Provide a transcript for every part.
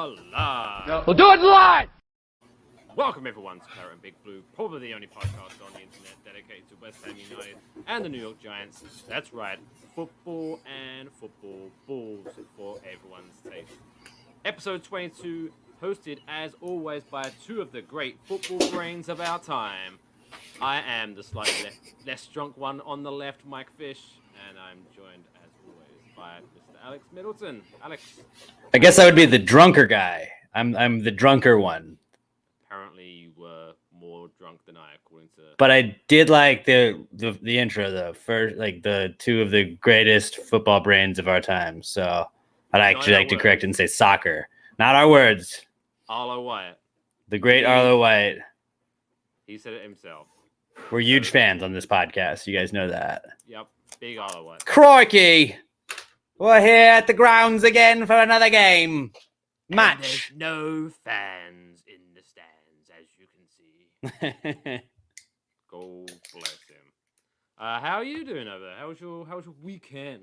live. No. We'll do it live! Welcome everyone to Carrot and Big Blue, probably the only podcast on the internet dedicated to West Ham United and the New York Giants. That's right, football and football balls for everyone's taste. Episode 22, hosted as always by two of the great football brains of our time. I am the slightly less drunk one on the left, Mike Fish, and I'm joined as always by Mr. Alex Middleton. Alex. I guess I would be the drunker guy. I'm the drunker one. Apparently you were more drunk than I, according to... But I did like the intro, though. First, like the two of the greatest football brains of our time. So I'd actually like to correct it and say soccer. Not our words. Arlo Wyatt. The great Arlo Wyatt. He said it himself. We're huge fans on this podcast. You guys know that. Yep. Big Arlo Wyatt. Crikey! We're here at the grounds again for another game. Match. And there's no fans in the stands, as you can see. God bless him. How are you doing over there? How was your weekend?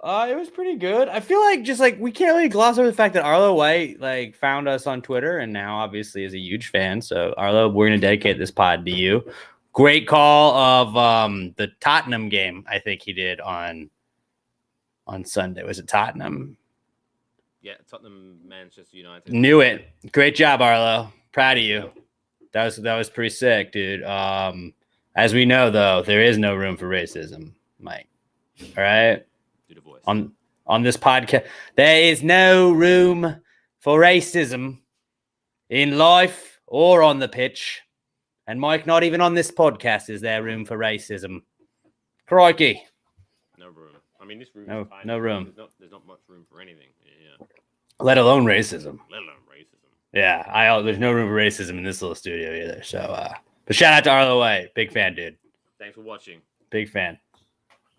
It was pretty good. I feel like we can't really gloss over the fact that Arlo White found us on Twitter and now obviously is a huge fan. So Arlo, we're gonna dedicate this pod to you. Great call of the Tottenham game. I think he did on Sunday. Was it Tottenham? Yeah, Tottenham, Manchester United. Knew it. Great job, Arlo. Proud of you. That was pretty sick, dude. As we know, though, there is no room for racism, Mike. All right. Do the voice. On this podcast, there is no room for racism in life or on the pitch. And Mike, not even on this podcast is there room for racism. Crikey. No room. I mean, this room No, is tiny. no room. There's not much room for anything. Yeah. Let alone racism. Let alone racism. Yeah, there's no room for racism in this little studio either. So, but shout out to Arlo White. Big fan, dude. Thanks for watching. Big fan.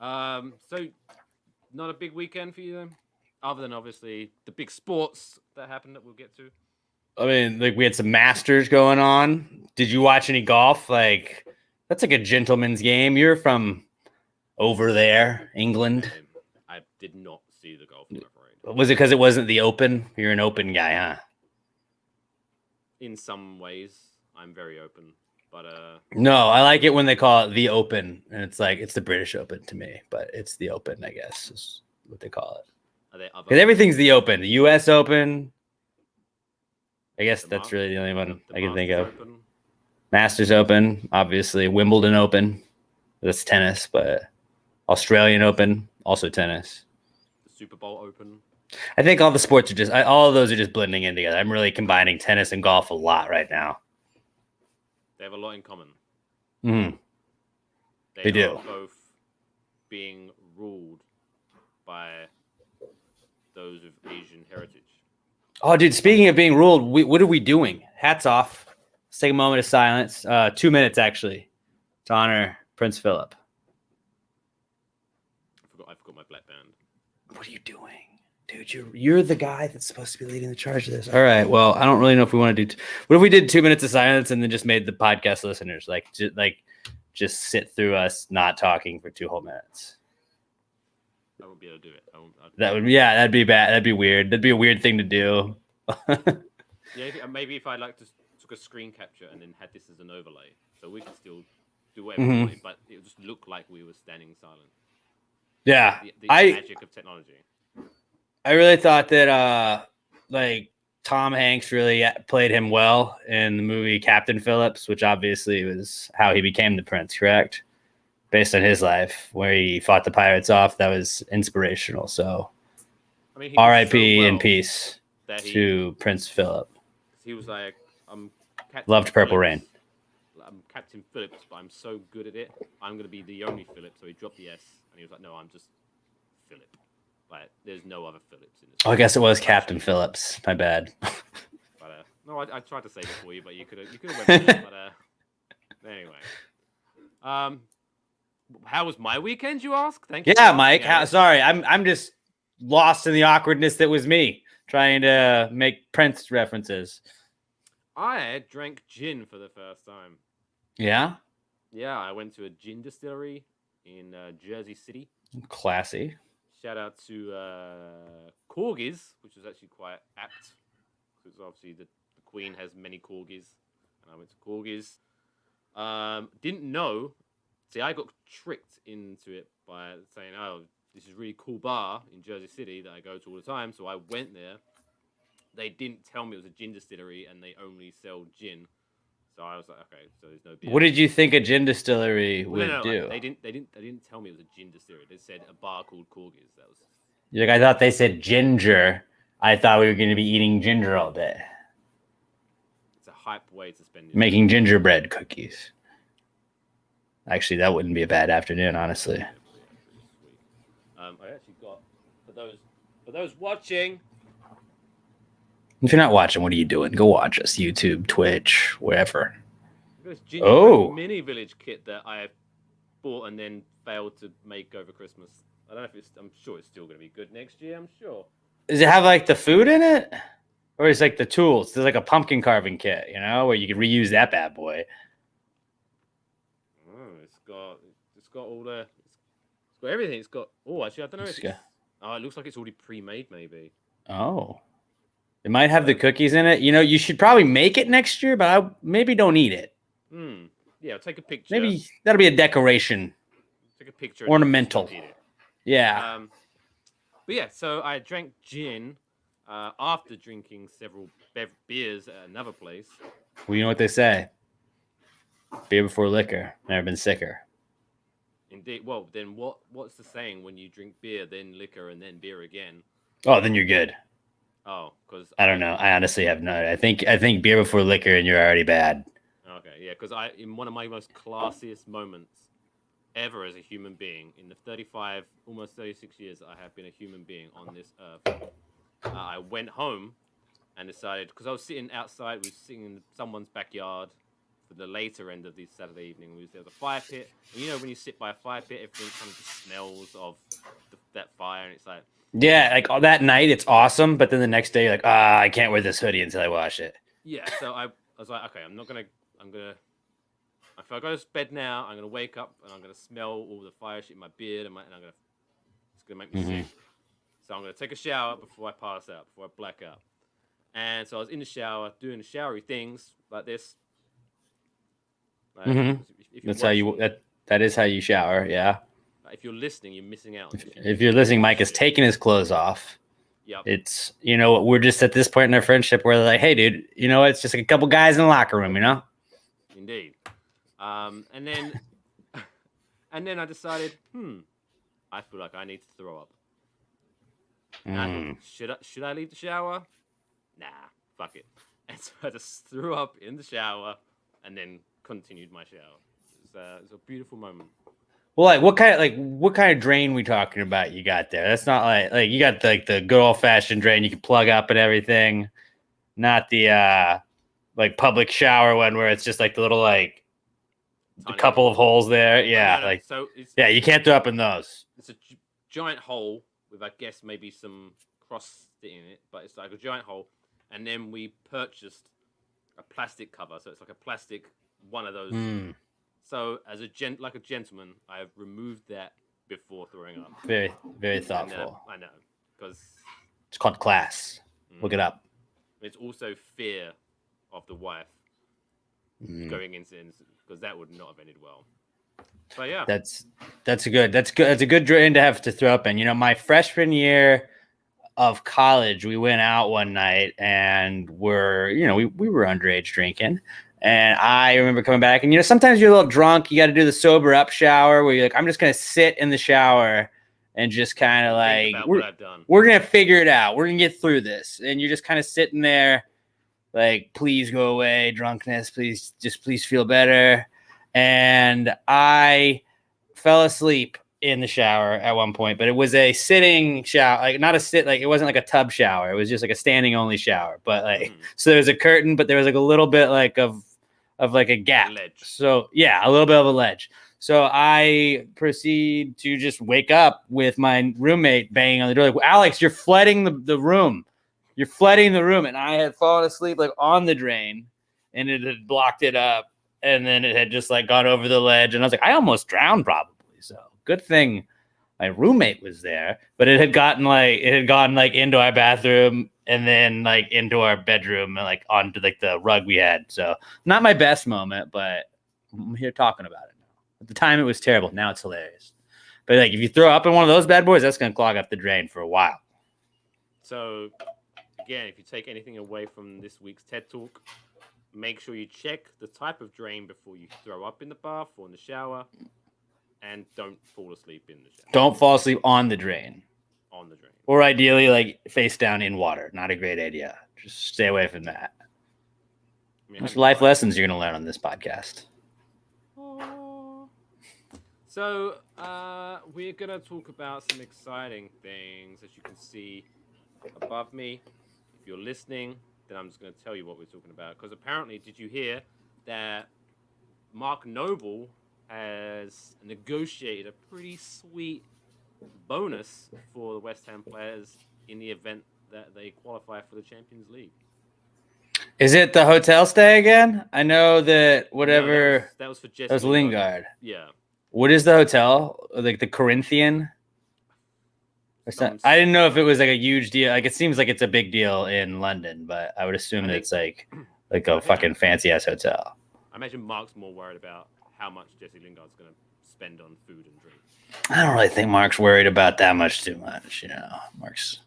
So not a big weekend for you then? Other than obviously the big sports that happened that we'll get to. I mean, we had some Masters going on. Did you watch any golf? That's like a gentleman's game. You're from over there, England. I did not see the golf, I'm afraid. Was it because it wasn't the Open? You're an Open guy, huh? In some ways, I'm very open, but No, I like it when they call it the Open, and it's the British Open to me, but it's the Open, I guess, is what they call it. Are there other? Because everything's the Open. The U.S. Open. I guess that's really the only one I can think of. Open. Masters Open, obviously. Wimbledon Open. That's tennis, but Australian Open, also tennis. The Super Bowl Open. I think all the sports are all of those are just blending in together. I'm really combining tennis and golf a lot right now. They have a lot in common. Mm-hmm. They do. Both being ruled by those of Asian heritage. Oh, dude, speaking of being ruled, what are we doing? Hats off. Let's take a moment of silence. 2 minutes, actually, to honor Prince Philip. I forgot my black band. What are you doing? Dude, you're the guy that's supposed to be leading the charge of this. All right. Well, I don't really know if we want to do. What if we did 2 minutes of silence and then just made the podcast listeners just sit through us not talking for 2 whole minutes? I won't be able to do it. That'd be bad. That'd be weird. That'd be a weird thing to do. Yeah, maybe if I took a screen capture and then had this as an overlay, so we could still do whatever we wanted, but it would just look like we were standing silent. Yeah, the magic of technology. I really thought that Tom Hanks really played him well in the movie Captain Phillips, which obviously was how he became the prince, correct? Based on his life, where he fought the pirates off. That was inspirational. So, I mean, R.I.P. in peace to Prince Philip. He was like, loved Purple Rain. I'm Captain Phillips, but I'm so good at it. I'm going to be the only Philip. So he dropped the S, and he was like, no, I'm just Philip. Like, there's no other Phillips in this. Oh, I guess it was Captain Phillips. My bad. But no, I tried to save it for you, but you could have went with it. But anyway, how was my weekend? You ask. Thank you. Yeah, Mike. Sorry, I'm just lost in the awkwardness that was me trying to make Prince references. I drank gin for the first time. Yeah. Yeah, I went to a gin distillery in Jersey City. Classy. Shout out to Corgis, which was actually quite apt. Because obviously the Queen has many corgis, and I went to corgis. Didn't know. See, I got tricked into it by saying, "Oh, this is a really cool bar in Jersey City that I go to all the time." So I went there. They didn't tell me it was a gin distillery, and they only sell gin. So I was like, okay, so there's no beer. What did you think a gin distillery Well, would do? They didn't tell me it was a gin distillery. They said a bar called Corgis. That was. Like, I thought they said ginger. I thought we were going to be eating ginger all day. It's a hype way to spend. Making gingerbread cookies. Actually, that wouldn't be a bad afternoon, honestly. I actually got for those watching. If you're not watching, what are you doing? Go watch us. YouTube, Twitch, wherever. This gingerbread mini village kit that I bought and then failed to make over Christmas. I don't know if it's. I'm sure it's still going to be good next year. I'm sure. Does it have like the food in it, or is like the tools? There's like a pumpkin carving kit, where you can reuse that bad boy. Oh, it's got all the. It's got everything. It's got. Oh, actually, I don't know. It looks like it's already pre-made, maybe. Oh, it might have the cookies in it. You should probably make it next year, but I maybe don't eat it. Yeah, take a picture. Maybe that'll be a decoration. Take a picture. Ornamental. Yeah. But yeah, so I drank gin after drinking several beers at another place. Well, you know what they say. Beer before liquor. Never been sicker. Indeed. Well, then what's the saying when you drink beer, then liquor, and then beer again? Oh, then you're good. Oh, because I don't know. I honestly have no. I think beer before liquor, and you're already bad. Okay, yeah, because in one of my most classiest moments ever as a human being, in the almost 36 years I have been a human being on this earth, I went home and decided, because I was sitting outside, we were sitting in someone's backyard for the later end of this Saturday evening. There was a fire pit, and when you sit by a fire pit, everything kind of just smells of that fire, and it's like. Yeah, like all that night, it's awesome, but then the next day, you're like, I can't wear this hoodie until I wash it. Yeah, so I was like, okay, if I go to bed now, I'm gonna wake up and I'm gonna smell all the fire shit in my beard, and it's gonna make me sick. So I'm gonna take a shower before I pass out, before I black out. And so I was in the shower doing the showery things like this. Like, That's how that is how you shower, yeah. If you're listening, you're missing out. If you're listening, Mike is taking his clothes off. Yep. It's, we're just at this point in our friendship where they're like, hey, dude, it's just like a couple guys in the locker room, Indeed. And then I decided, I feel like I need to throw up. Should I leave the shower? Nah, fuck it. And so I just threw up in the shower and then continued my shower. It's a beautiful moment. Well, what kind of drain we talking about you got there? That's not like you got the good old fashioned drain you can plug up and everything, not the like public shower one where it's just like the little a couple of holes there. Yeah, no. You can't throw up in those. It's a giant hole with, I guess, maybe some cross in it, but it's like a giant hole. And then we purchased a plastic cover, so it's like a plastic one of those. So, as a gentleman, I have removed that before throwing up. Very, very thoughtful. I know, because it's called class. Look it up. It's also fear of the wife going into because that would not have ended well. But yeah, that's a good drain to have to throw up in. My freshman year of college, we went out one night and we were underage drinking. And I remember coming back, and sometimes you're a little drunk. You got to do the sober up shower where you're like, I'm just gonna sit in the shower and just kind of like we're gonna figure it out. We're gonna get through this. And you're just kind of sitting there, like, please go away, drunkenness. Please feel better. And I fell asleep in the shower at one point, but it was a sitting shower, like not a sit, like it wasn't like a tub shower. It was just like a standing only shower. But so there was a curtain, but there was like a little bit like of like a gap. Ledge. So yeah, a little bit of a ledge. So I proceed to just wake up with my roommate banging on the door, like, Alex, you're flooding the room. You're flooding the room. And I had fallen asleep like on the drain, and it had blocked it up, and then it had just like gone over the ledge. And I was like, I almost drowned probably. So good thing My roommate was there, but it had gone like into our bathroom and then like into our bedroom and like onto like the rug we had. So not my best moment, but I'm here talking about it now. At the time, it was terrible. Now it's hilarious. But like, if you throw up in one of those bad boys, that's gonna clog up the drain for a while. So, again, if you take anything away from this week's TED Talk, make sure you check the type of drain before you throw up in the bath or in the shower, and don't fall asleep in the shower. Don't fall asleep on the drain. On the drain. Or ideally, like face down in water. Not a great idea. Just stay away from that. I mean, There's life lessons you're gonna learn on this podcast. So, we're going to talk about some exciting things. As you can see above me, if you're listening, then I'm just going to tell you what we're talking about. Because apparently, did you hear that Mark Noble has negotiated a pretty sweet bonus for the West Ham players in the event that they qualify for the Champions League? Is it the hotel stay again? I know that whatever. No, that was for Jesse. That was Lingard. Yeah. What is the hotel? Like the Corinthian? I didn't know if it was like a huge deal. Like it seems like it's a big deal in London, but I would assume that it's like a fucking fancy ass hotel. I imagine Mark's more worried about how much Jesse Lingard's going to spend on food and drink. I don't really think Mark's worried about that much too much. You know, he's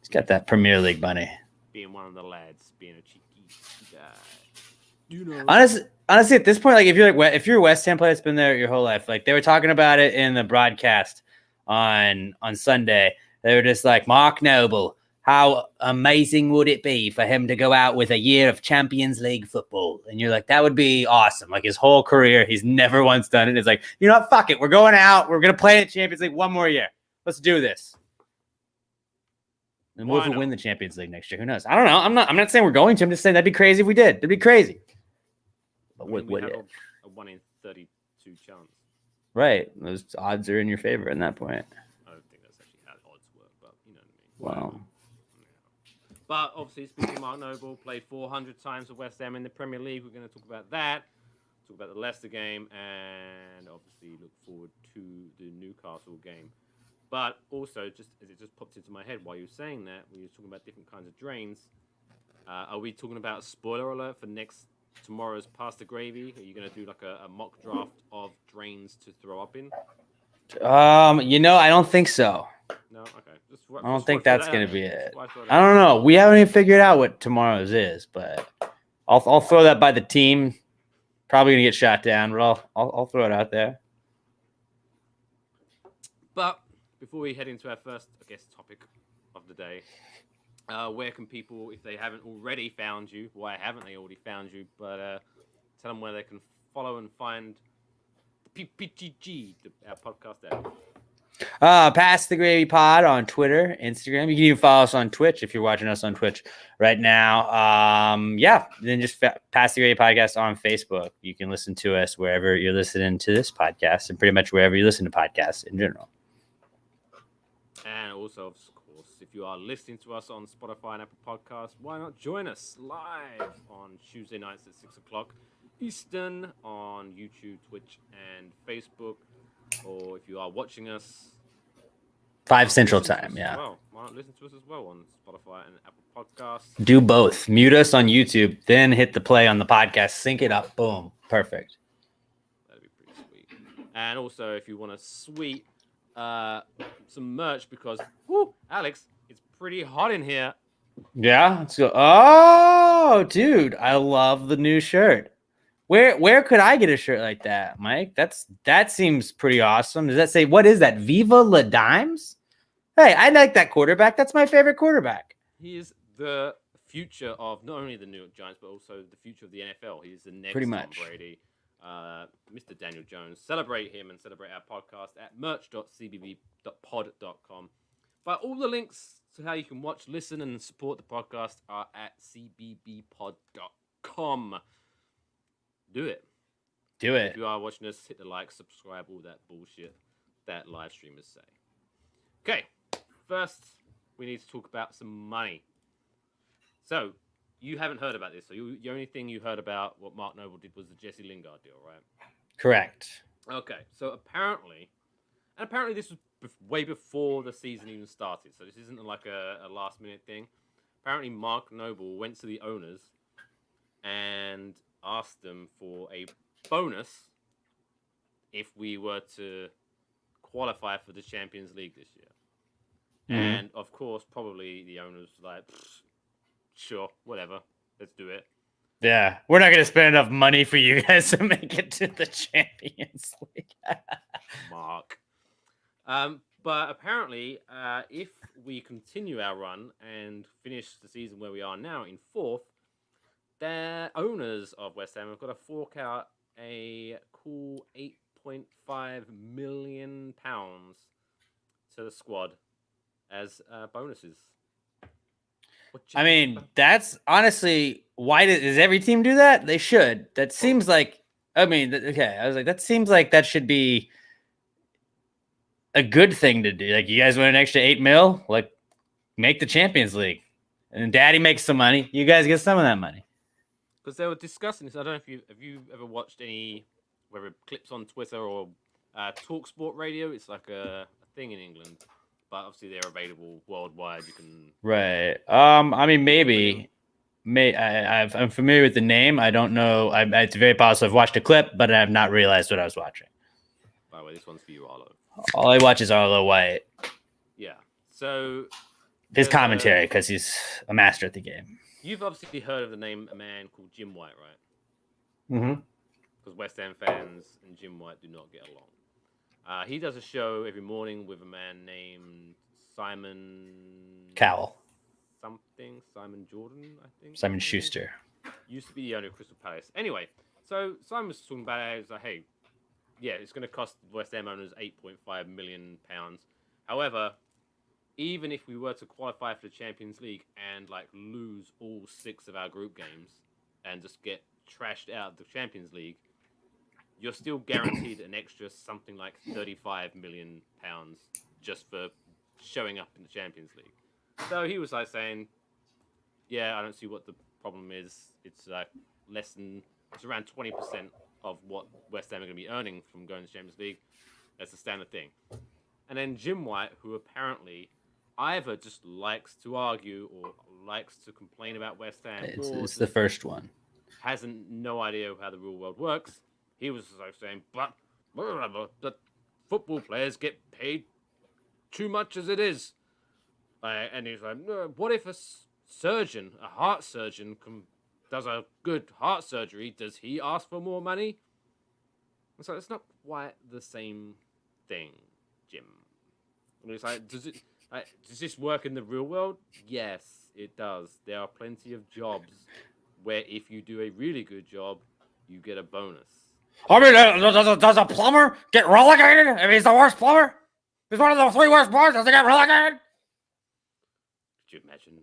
got that Premier League money. Being one of the lads, being a cheeky guy. You know. Honestly, at this point, like if you're a West Ham player that's been there your whole life, like they were talking about it in the broadcast on Sunday. They were just like, Mark Noble, how amazing would it be for him to go out with a year of Champions League football? And you're like, that would be awesome. Like his whole career, he's never once done it. It's like, you know what? Fuck it. We're going out. We're gonna play in the Champions League one more year. Let's do this. And what if we win the Champions League next year? Who knows? I don't know. I'm not saying we're going to. I'm just saying that'd be crazy if we did. That'd be crazy. But we have a 1 in 32 chance. Right. Those odds are in your favor at that point. I don't think that's actually how odds work, but you know what I mean. Wow. Yeah. But obviously, speaking of Mark Noble, played 400 times with West Ham in the Premier League. We're going to talk about that. Talk about the Leicester game, and obviously look forward to the Newcastle game. But also, just as it just popped into my head while you were saying that, when you were talking about different kinds of drains, are we talking about a spoiler alert for tomorrow's Pasta Gravy? Are you going to do like a mock draft of drains to throw up in? I don't think so. No, okay. I don't think that's going to be it. I don't know. We haven't even figured out what tomorrow's is, but I'll throw that by the team. Probably going to get shot down, but I'll throw it out there. But before we head into our first, I guess, topic of the day, where can people, if they haven't already found you, why haven't they already found you, but tell them where they can follow and find the PPGG, our podcast app. Pass the Gravy Pod on Twitter, Instagram. You can even follow us on Twitch if you're watching us on Twitch right now. Then just Pass the Gravy Podcast on Facebook. You can listen to us wherever you're listening to this podcast and pretty much wherever you listen to podcasts in general. And also, of course, if you are listening to us on Spotify and Apple Podcasts, why not join us live on Tuesday nights at 6 o'clock Eastern on YouTube, Twitch, and Facebook. Or if you are watching us 5 Central Time, yeah. Well, why not listen to us as well on Spotify and Apple Podcasts? Do both. Mute us on YouTube, then hit the play on the podcast. Sync it up. Boom. Perfect. That'd be pretty sweet. And also, if you want to some merch, because, Alex, it's pretty hot in here. Yeah. Let's go. Oh, dude, I love the new shirt. Where could I get a shirt like that, Mike? That seems pretty awesome. Does that say, what is that? Viva La Dimes? Hey, I like that quarterback. That's my favorite quarterback. He is the future of not only the New York Giants, but also the future of the NFL. He's the next Tom Brady, Mr. Daniel Jones. Celebrate him and celebrate our podcast at merch.cbb.pod.com. But all the links to how you can watch, listen, and support the podcast are at cbbpod.com. Do it. If you are watching us, hit the like, subscribe, all that bullshit that live streamers say. Okay, first we need to talk about some money. So, you haven't heard about this. So, the only thing you heard about what Mark Noble did was the Jesse Lingard deal, right? Correct. Okay, so apparently this was way before the season even started. So this isn't like a last minute thing. Apparently, Mark Noble went to the owners and asked them for a bonus if we were to qualify for the Champions League this year. And of course, probably the owners were like, sure, whatever, let's do it. Yeah, we're not going to spend enough money for you guys to make it to the Champions League. Mark. But apparently, if we continue our run and finish the season where we are now in 4th, the owners of West Ham have got to fork out a cool £8.5 million to the squad as bonuses. I mean, that's honestly why does every team do that? They should. That seems like, I mean, okay. I was like, that seems like that should be a good thing to do. Like, you guys want an extra 8 mil? Like, make the Champions League, and Daddy makes some money. You guys get some of that money. Because they were discussing this. I don't know if you ever watched any, whether clips on Twitter or Talk Sport Radio. It's like a thing in England, but obviously they're available worldwide. You can Right. I mean, maybe. I'm familiar with the name. I don't know. It's very possible I've watched a clip, but I have not realized what I was watching. By the way, this one's for you, Arlo. All I watch is Arlo White. Yeah. So his commentary, because he's a master at the game. You've obviously heard of the name a man called Jim White, right? Mm-hmm. Because West Ham fans and Jim White do not get along. He does a show every morning with a man named Simon Cowell. Simon Jordan, I think. Simon Schuster. Used to be the owner of Crystal Palace. Anyway, so Simon was talking about it. He was like, hey, yeah, it's going to cost West Ham owners £8.5 million. However, even if we were to qualify for the Champions League and like lose all 6 of our group games and just get trashed out of the Champions League, you're still guaranteed an extra something like £35 million just for showing up in the Champions League. So he was like saying, yeah, I don't see what the problem is. It's like it's around 20% of what West Ham are going to be earning from going to the Champions League. That's the standard thing. And then Jim White, who apparently either just likes to argue or likes to complain about West Ham. It's the first one. Hasn't no idea how the real world works. He was like saying, but the football players get paid too much as it is. And he's like, no, what if a heart surgeon, does a good heart surgery? Does he ask for more money? So it's not quite the same thing, Jim. And he's like, does this work in the real world? Yes, it does. There are plenty of jobs where if you do a really good job, you get a bonus. I mean, does a plumber get relegated if he's the worst plumber? He's one of the 3 worst plumbers. Does he get relegated? Could you imagine?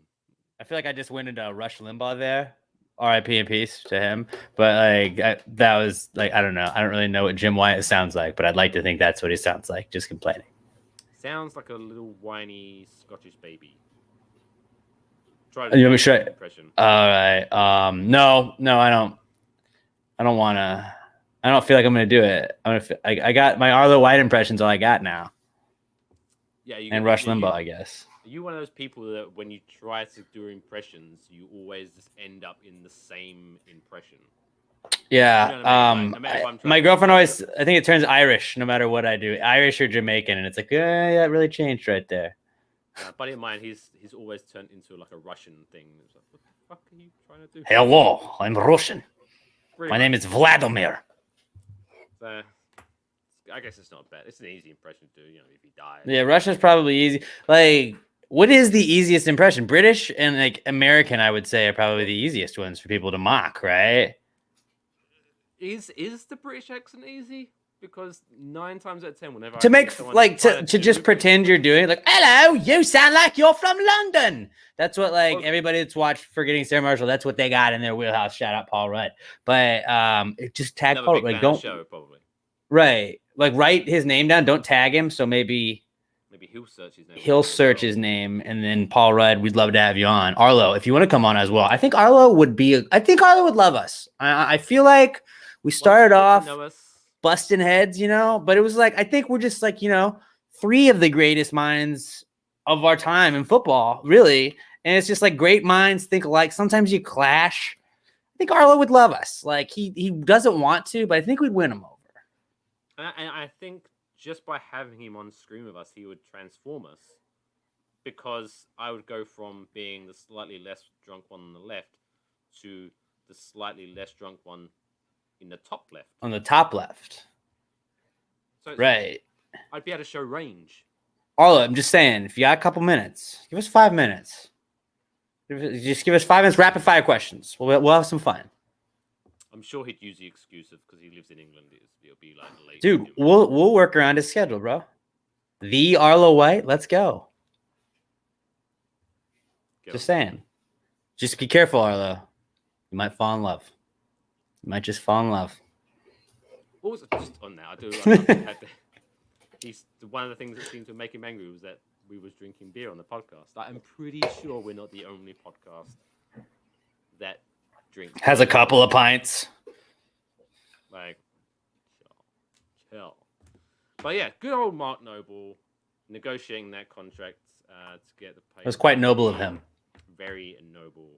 I feel like I just went into Rush Limbaugh there. R.I.P. in peace to him. But like that was like, I don't know. I don't really know what Jim White sounds like, but I'd like to think that's what he sounds like, just complaining. Sounds like a little whiny Scottish baby. Try to do an impression. All right. No, I don't want to. I don't feel like I'm going to do it. I got my Arlo White impressions. All I got now. Yeah, and Rush Limbaugh, I guess. Are you one of those people that when you try to do impressions, you always just end up in the same impression? Yeah. My girlfriend always, I think it turns Irish no matter what I do, Irish or Jamaican, and it's like, yeah, it really changed right there. A buddy of mine, he's always turned into like a Russian thing. It's like, what the fuck are you trying to do? Hello, I'm Russian. My name is Vladimir. So, I guess it's not bad. It's an easy impression to do, if he dies. Yeah, Russia's probably easy. Like, what is the easiest impression? British and like American, I would say, are probably the easiest ones for people to mock, right? Is the British accent easy? Because 9 times out of 10, whenever to just pretend you're doing it, like, hello, you sound like you're from London. That's what everybody that's watched Forgetting Sarah Marshall, that's what they got in their wheelhouse. Shout out Paul Rudd. But just tag Paul, like, don't show, probably. Right. Like, write his name down, don't tag him, so maybe he'll search his name. He'll search his name, and then Paul Rudd, we'd love to have you on. Arlo, if you want to come on as well. I think Arlo would love us. I feel like we started off busting heads, but it was like, I think we're just like, three of the greatest minds of our time in football, really. And it's just like great minds think alike. Sometimes you clash. I think Arlo would love us. Like he doesn't want to, but I think we'd win him over. And I think just by having him on screen with us, he would transform us. Because I would go from being the slightly less drunk one on the left to the slightly less drunk one in the top left. On the top left. So right. I'd be able to show range. Arlo, I'm just saying, if you got a couple minutes, give us 5 minutes. Just give us 5 minutes, rapid fire questions. We'll have some fun. I'm sure he'd use the excuse of because he lives in England. It'll be like late. Dude, we'll work around his schedule, bro. The Arlo White, let's go. Just saying. Just be careful, Arlo. You might fall in love. You might just fall in love. What was it just on that? He's one of the things that seemed to make him angry was that we was drinking beer on the podcast. I'm pretty sure we're not the only podcast that drinks. Has a couple of pints. Like, chill. But yeah, good old Mark Noble negotiating that contract to get the pay. It was quite noble of him. Very noble.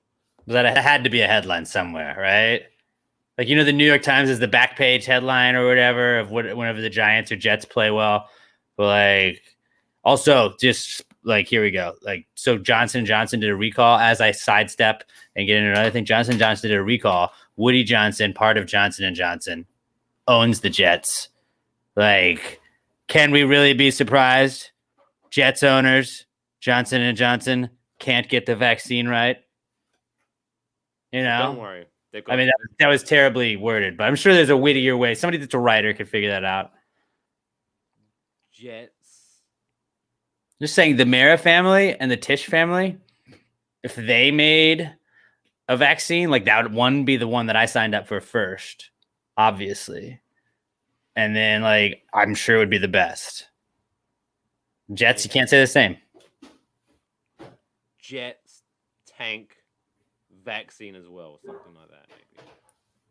That had to be a headline somewhere, right? Like, the New York Times is the back page headline or whatever of whenever the Giants or Jets play well. But like, also just like, here we go. Like, so Johnson & Johnson did a recall. As I sidestep and get into another thing, Johnson & Johnson did a recall. Woody Johnson, part of Johnson & Johnson, owns the Jets. Like, can we really be surprised? Jets owners, Johnson & Johnson, can't get the vaccine right. Don't worry. I mean, that was terribly worded, but I'm sure there's a wittier way. Somebody that's a writer could figure that out. Jets. Just saying, the Mara family and the Tisch family, if they made a vaccine, like that would be the one that I signed up for first, obviously. And then, like, I'm sure it would be the best. Jets, you can't say the same. Jets, tank, vaccine as well, something like that, maybe.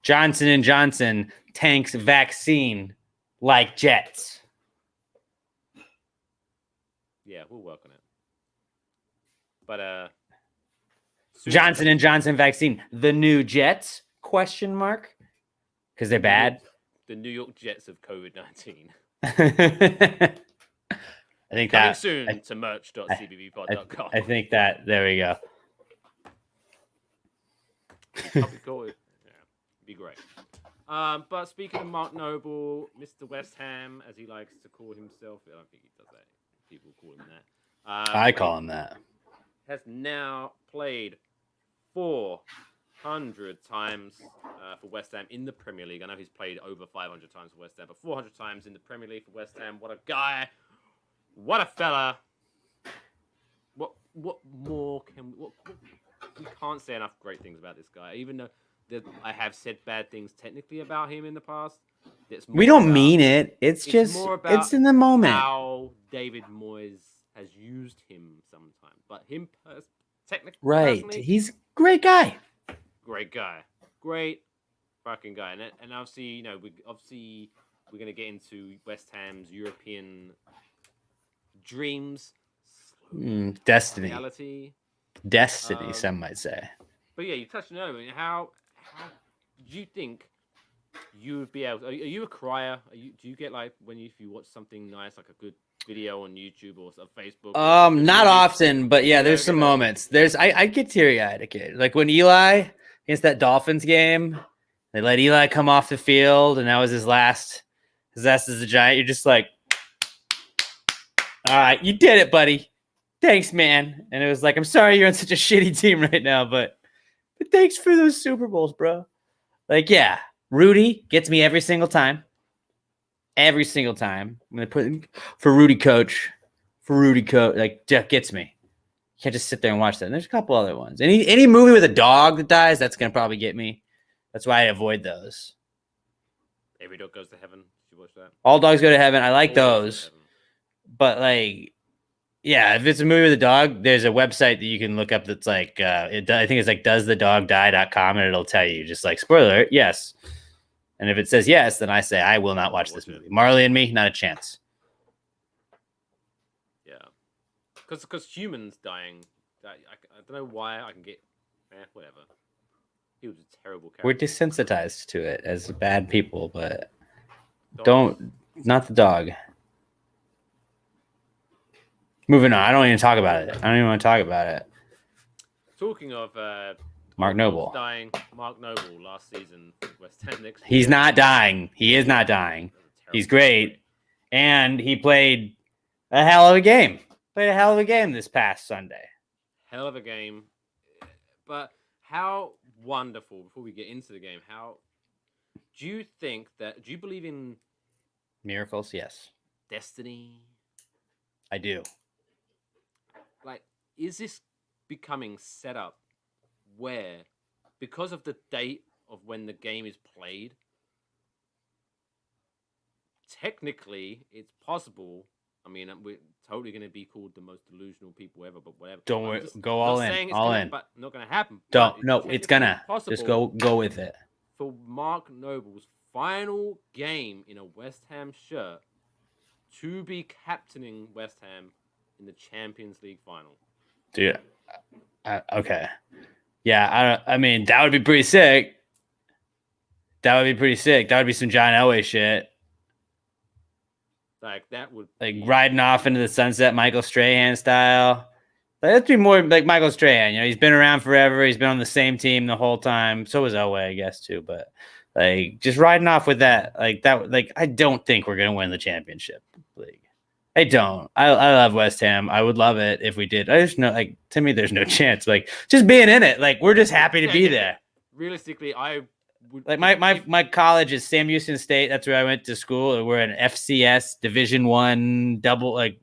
Johnson & Johnson tanks vaccine like Jets. Yeah, we'll work on it. But Johnson & Johnson vaccine, the new Jets? Question mark? Because they're bad. The New York Jets of COVID-19. I think Coming that soon to merch.cbbpod.com. I think that there we go. Cool. Yeah, be great. But speaking of Mark Noble, Mr. West Ham, as he likes to call himself, I don't think he does that. People call him that. I call him that. Has now played 400 times for West Ham in the Premier League. I know he's played over 500 times for West Ham, but 400 times in the Premier League for West Ham. What a guy! What a fella! What more can we can't say enough great things about this guy. Even though I have said bad things technically about him in the past. We don't mean it. It's just it's in the moment. How David Moyes has used him sometimes, but him technically, right? He's a great guy. Great guy. Great fucking guy. And obviously, we're gonna get into West Ham's European dreams, destiny, reality, destiny. Some might say. But yeah, you touched on it earlier. How do you think you would be able? Are you a crier? Do you get like if you watch something nice, like a good video on YouTube or Facebook? Not often, but yeah, there's some moments. I get teary-eyed again. Like when Eli against that Dolphins game, they let Eli come off the field, and that was his last as a Giant. You're just like, all right, you did it, buddy. Thanks, man. And it was like, I'm sorry you're on such a shitty team right now, but thanks for those Super Bowls, bro. Like, yeah, Rudy gets me every single time. Every single time. I'm going to put for Rudy coach. Like, Jeff gets me. You can't just sit there and watch that. And there's a couple other ones. Any movie with a dog that dies, that's going to probably get me. That's why I avoid those. Every Dog Goes to Heaven. Did you watch that? All Dogs Go to Heaven. I like those. But, like, yeah, if it's a movie with a dog, there's a website that you can look up that's like, I think it's like doesthedogdie.com, and it'll tell you just like, spoiler alert, yes. And if it says yes, then I say, I will not watch this movie. Marley and Me, not a chance. because humans dying. I don't know why I can get. Whatever. He was a terrible character. We're desensitized to it as bad people, but Dogs. not the dog. Moving on. I don't even talk about it. I don't even want to talk about it. Talking of Mark Noble dying. Mark Noble last season West Ham next year. He's not dying. He is not dying. He's great. And he played a hell of a game. Played a hell of a game this past Sunday. Hell of a game. But how wonderful, before we get into the game, do you believe in miracles? Yes. Destiny? I do. Like, is this becoming set up where, because of the date of when the game is played, technically it's possible. I mean, we're totally going to be called the most delusional people ever, but whatever. Don't worry, go all in, but not going to happen. It's gonna. Just go with it. For Mark Noble's final game in a West Ham shirt to be captaining West Ham in the Champions League final. Dude, okay. Yeah, I mean, that would be pretty sick. That would be some John Elway shit. Like, that would be riding off into the sunset, Michael Strahan style. That'd be more like Michael Strahan. You know, he's been around forever. He's been on the same team the whole time. So was Elway, I guess, too. But like, just riding off with that, I don't think we're gonna win the championship league. I don't. I love West Ham. I would love it if we did. I just know, like, to me, there's no chance. Like, just being in it, like, we're just happy to be there. Realistically, I would like my college is Sam Houston State. That's where I went to school. We're an FCS Division I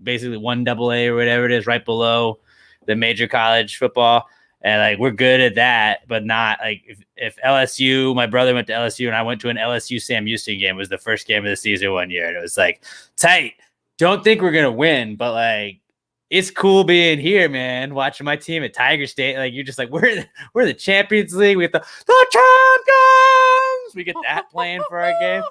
basically 1AA or whatever it is, right below the major college football. And like, we're good at that, but not like if LSU, my brother went to LSU and I went to an LSU Sam Houston game. It was the first game of the season one year. And it was like, tight. Don't think we're going to win, but like, it's cool being here, man. Watching my team at Tiger State. Like, you're just like, we're the Champions League. We get the champions. We get that playing for our game.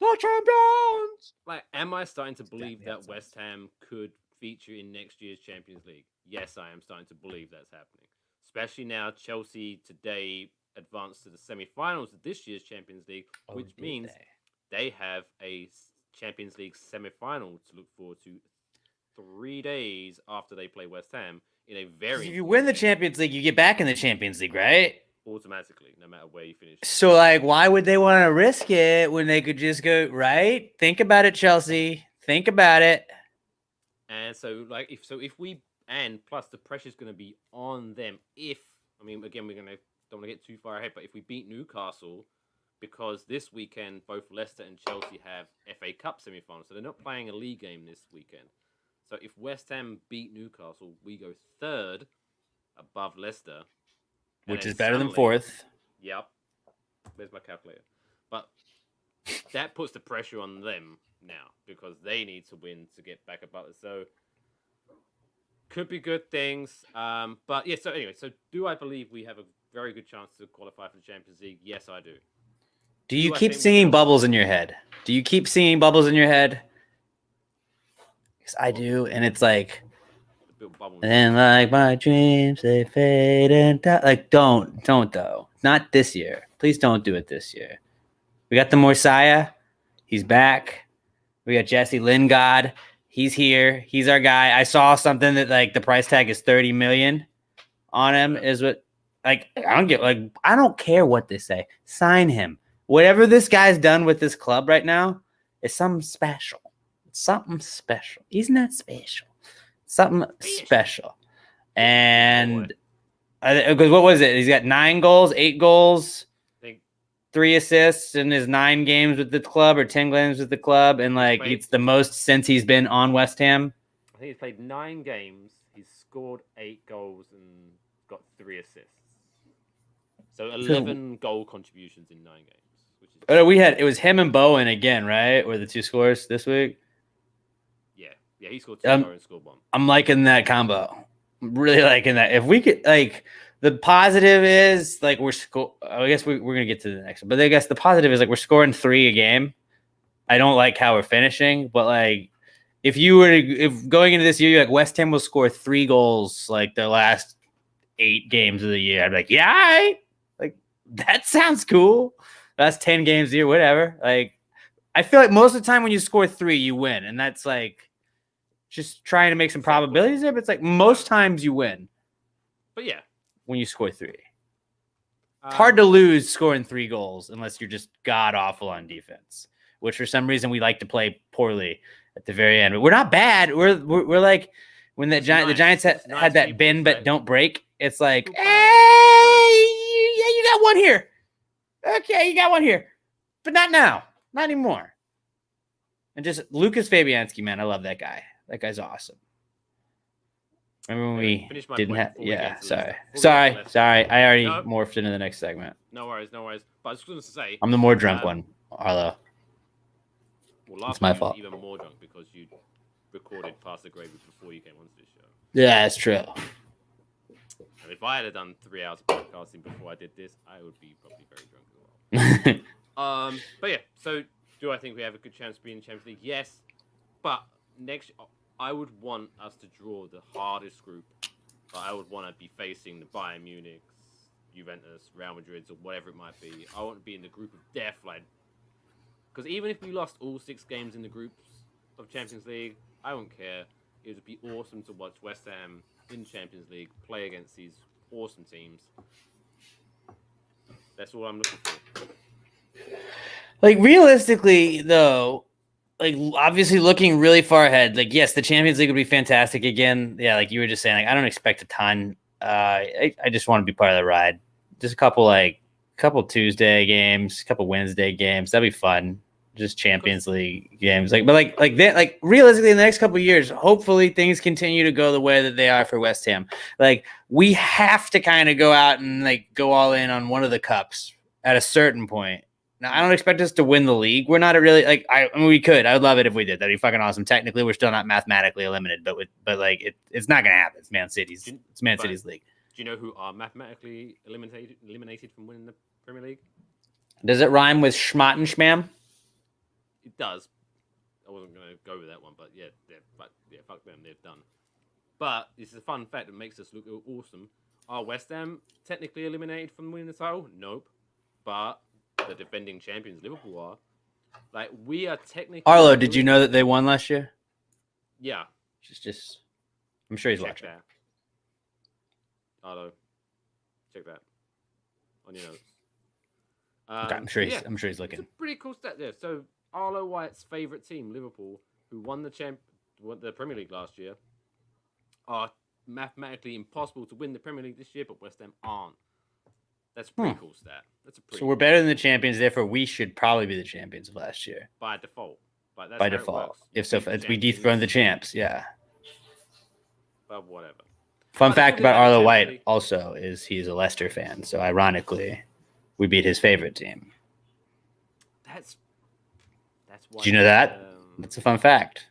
The champions. Like, am I starting to believe that West Ham could feature in next year's Champions League? Yes, I am starting to believe that's happening. Especially now, Chelsea today advanced to the semi-finals of this year's Champions League, which means they have a Champions League semi-final to look forward to 3 days after they play West Ham in a very. If you win the Champions League, you get back in the Champions League, right? Automatically, no matter where you finish. So, like, why would they want to risk it when they could just go right? Think about it, Chelsea. Think about it. And so, like, if we plus the pressure's going to be on them. Again, don't want to get too far ahead, but if we beat Newcastle. Because this weekend, both Leicester and Chelsea have FA Cup semi-finals, so they're not playing a league game this weekend. So if West Ham beat Newcastle, we go third above Leicester. Which is better than fourth. Yep. Where's my calculator? But that puts the pressure on them now, because they need to win to get back above it. So, could be good things. But yeah, so anyway, so do I believe we have a very good chance to qualify for the Champions League? Yes, I do. Do you keep singing Bubbles in your head? Because I do, and it's like, and like my dreams, they fade and die. Like, don't though. Not this year. Please don't do it this year. We got the Messiah. He's back. We got Jesse Lingard. He's here. He's our guy. I saw something that like the price tag is $30 million on him. Is what I don't care what they say. Sign him. Whatever this guy's done with this club right now is something special. It's something special. Isn't that special? Something special. And because what was it? He's got 9 goals, 8 goals, 3 assists in his 9 games with the club or 10 games with the club. And like, it's the most since he's been on West Ham. I think he's played 9 games. He's scored 8 goals and got 3 assists. So 11 goal contributions in 9 games. It was him and Bowen again, right? Were the 2 scores this week? Yeah, he scored 2 and scored 1. I'm liking that combo. I'm really liking that. If we could, like, the positive is like I guess we're gonna get to the next one, but I guess the positive is like we're scoring 3 a game. I don't like how we're finishing, but like if going into this year, you're like West Ham will score 3 goals like their last 8 games of the year, I'd be like, yeah, all right. Like that sounds cool. That's 10 games a year, whatever. Like I feel like most of the time when you score 3, you win, and that's like just trying to make some probabilities there. But it's like most times you win. But yeah, when you score 3. It's hard to lose scoring 3 goals unless you're just god awful on defense, which for some reason we like to play poorly at the very end. But we're not bad. We're like when the Giants had that bend but don't break. It's like, hey, yeah, you got one here. Okay, you got one here, but not now, not anymore. And just Lucas Fabianski, man, I love that guy. That guy's awesome. Remember when we didn't have? Yeah, sorry. I already morphed into the next segment. No worries. But I was going to say, I'm the more drunk one, Arlo. Well, it's my fault. Even more drunk because you recorded Past the Gravy before you came onto this show. Yeah, that's true. And if I had done 3 hours of podcasting before I did this, I would be probably very drunk as well. But yeah, so do I think we have a good chance of being in the Champions League? Yes, but next. I would want us to draw the hardest group. I would want to be facing the Bayern Munich, Juventus, Real Madrid, or whatever it might be. I want to be in the group of death, like, because even if we lost all 6 games in the groups of Champions League, I wouldn't care. It would be awesome to watch West Ham in Champions League play against these awesome teams. That's all I'm looking for. Like realistically, though. Like obviously looking really far ahead, like yes, the Champions League would be fantastic again. Yeah, like you were just saying, like I don't expect a ton. I just want to be part of the ride. Just a couple Tuesday games, a couple Wednesday games. That'd be fun. Just Champions League games, but realistically, in the next couple of years, hopefully things continue to go the way that they are for West Ham. Like we have to kind of go out and like go all in on one of the cups at a certain point. Now, I don't expect us to win the league. We're not I mean, we could. I would love it if we did. That'd be fucking awesome. Technically, we're still not mathematically eliminated, but it's not gonna happen. It's Man City's league. Do you know who are mathematically eliminated from winning the Premier League? Does it rhyme with Schmattenschmam? It does. I wasn't gonna go with that one, but fuck them. They're done. But this is a fun fact that makes us look awesome. Are West Ham technically eliminated from winning the title? Nope. But the defending champions, Liverpool, are. Like, we are technically... Arlo, did you know that they won last year? Yeah. Just I'm sure he's watching. That. Arlo, check that on your notes. Okay, I'm sure he's looking. It's a pretty cool stat there. So, Arlo White's favourite team, Liverpool, who won the Premier League last year, are mathematically impossible to win the Premier League this year, but West Ham aren't. That's a pretty cool stat. So we're better than the champions, therefore we should probably be the champions of last year. By default. By default. If we dethrone the champs, yeah. But whatever. Fun fact about Arlo White also is he's a Leicester fan. So ironically, we beat his favorite team. That's why. Did you know that? That's a fun fact.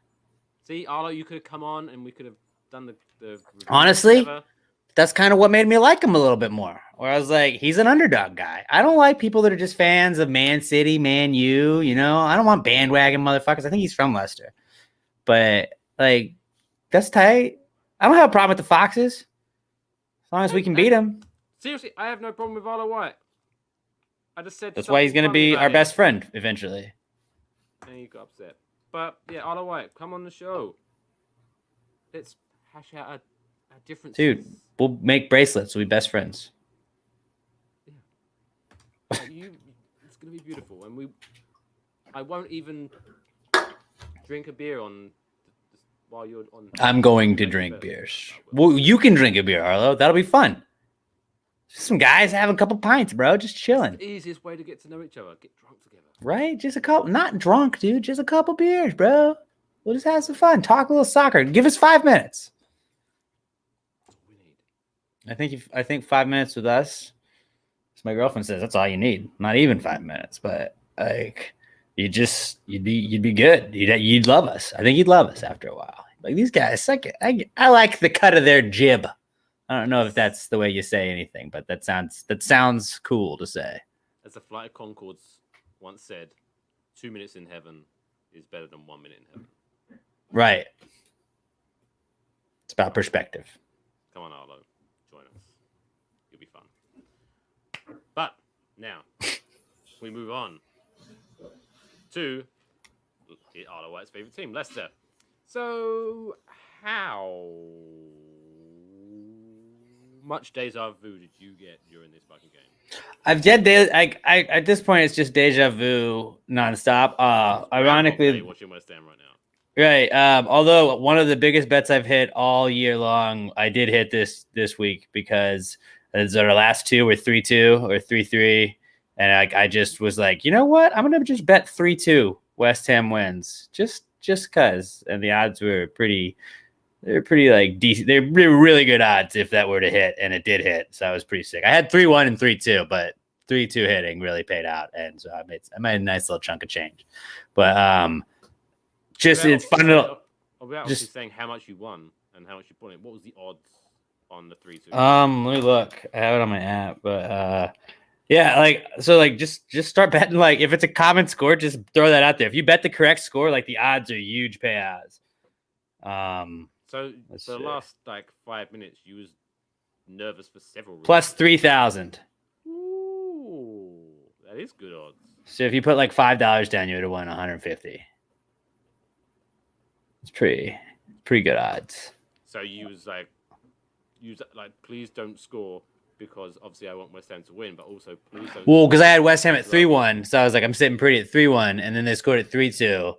See, Arlo, you could have come on and we could have done the honestly together. That's kind of what made me like him a little bit more. Where I was like, he's an underdog guy. I don't like people that are just fans of Man City, Man U, you know? I don't want bandwagon motherfuckers. I think he's from Leicester. But, like, that's tight. I don't have a problem with the Foxes. As long as we can beat them. Seriously, I have no problem with Arlo White. I just said... That's why he's going to be our best friend, eventually. And you got upset. But, yeah, Arlo White, come on the show. Let's hash out a difference. Dude, we'll make bracelets. We'll be best friends. Yeah. It's gonna be beautiful, and I won't even drink a beer while you're on. I'm going to drink beers. Well, you can drink a beer, Arlo. That'll be fun. Some guys having a couple pints, bro. Just chilling. It's the easiest way to get to know each other. Get drunk together. Right? Just a couple. Not drunk, dude. Just a couple beers, bro. We'll just have some fun. Talk a little soccer. Give us 5 minutes. I think 5 minutes with us. As my girlfriend says, that's all you need. Not even 5 minutes, but like you'd be good. You'd love us. I think you'd love us after a while. Like these guys, I like the cut of their jib. I don't know if that's the way you say anything, but that sounds cool to say. As the Flight of Conchords once said, 2 minutes in heaven is better than 1 minute in heaven. Right. It's about perspective. Come on, Arlo. Join us. It'll be fun. But now, we move on to Arlo White's favorite team, Leicester. So, how much deja vu did you get during this fucking game? I've get I at this point it's just deja vu nonstop. Ironically, watching West Ham right now. Right. Although one of the biggest bets I've hit all year long, I did hit this week because our last two were 3-2 or 3-3, and I just was like, you know what? I'm gonna just bet 3-2 West Ham wins, just cause, and the odds were pretty. They're pretty like decent. They're really good odds if that were to hit, and it did hit. So I was pretty sick. I had 3-1 and 3-2, but 3-2 hitting really paid out, and so I made a nice little chunk of change. But just it's fun to just saying how much you won and how much you put in. What was the odds on the 3-2? Let me look. I have it on my app, but yeah, like so, like just start betting. Like if it's a common score, just throw that out there. If you bet the correct score, like the odds are huge payouts. So for the last like 5 minutes, you was nervous for several reasons. Plus 3,000. Ooh, that is good odds. So if you put like $5 down, you would have won 150. It's pretty good odds. So you was like, please don't score because obviously I want West Ham to win, but also please don't. Well, because I had West Ham at 3-1, so I was like, I'm sitting pretty at 3-1, and then they scored at 3-2.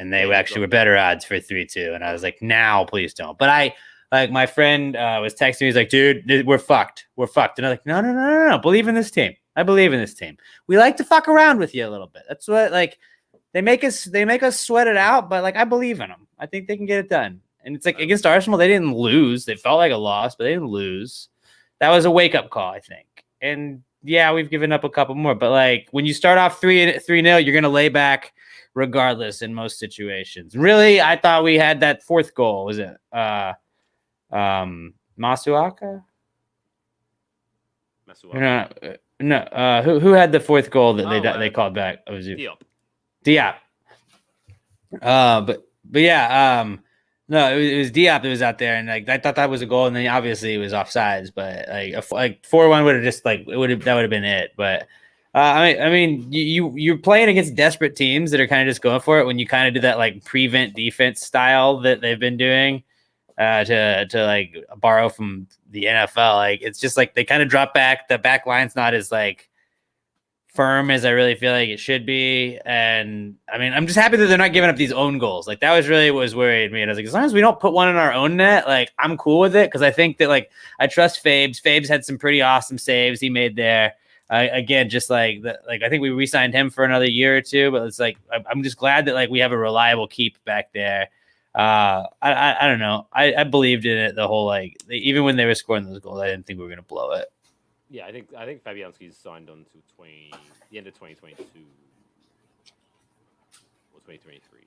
And they actually were better odds for 3-2. And I was like, now please don't. But my friend was texting me. He's like, dude, we're fucked. We're fucked. And I'm like, no. Believe in this team. I believe in this team. We like to fuck around with you a little bit. That's what, like, they make us sweat it out. But, like, I believe in them. I think they can get it done. And it's like against Arsenal, they didn't lose. They felt like a loss, but they didn't lose. That was a wake-up call, I think. And, yeah, we've given up a couple more. But, like, when you start off 3-0, you're going to lay back regardless in most situations. Really, I thought we had that fourth goal. Was it Masuaka? No. Who had the fourth goal that they called back? Oh, was it Diop? But yeah, no, it was Diop that was out there, and like I thought that was a goal, and then obviously it was offsides. But like 4-1 would have just that would have been it. But I mean, you're playing against desperate teams that are kind of just going for it when you kind of do that like prevent defense style that they've been doing to like borrow from the NFL. Like it's just like they kind of drop back. The back line's not as like firm as I really feel like it should be. And I mean, I'm just happy that they're not giving up these own goals. Like that was really what was worried me. And I was like, as long as we don't put one in our own net, like I'm cool with it because I think that like I trust Fabes. Fabes had some pretty awesome saves he made there. Again, just like I think we re-signed him for another year or two, but it's like I'm just glad that like we have a reliable keep back there. I don't know. I believed in it the whole like even when they were scoring those goals, I didn't think we were gonna blow it. Yeah, I think Fabianski's signed on to the end of 2022 or 2023.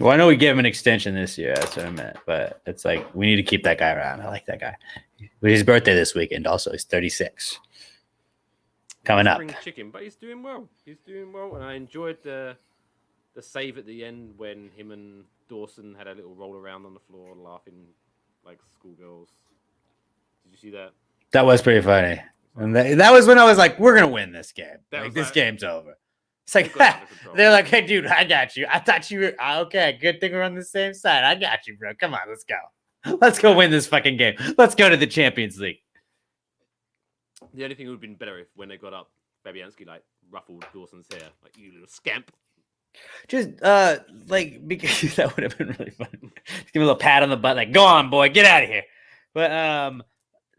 Well, I know we gave him an extension this year. That's what I meant, but it's like we need to keep that guy around. I like that guy. His birthday this weekend. Also, he's 36. Coming up. Chicken, but he's doing well. And I enjoyed the save at the end when him and Dawson had a little roll around on the floor, laughing like schoolgirls. Did you see that? That was pretty funny, and that was when I was like, "We're gonna win this game. This game's over." It's like they're like, "Hey, dude, I got you. I thought you were okay. Good thing we're on the same side. I got you, bro. Come on, let's go. Let's go win this fucking game. Let's go to the Champions League." The only thing would have been better if when they got up, Fabianski like ruffled Dawson's hair, like you little scamp. Just like because that would have been really fun. Just give him a little pat on the butt, like, "Go on, boy, get out of here." But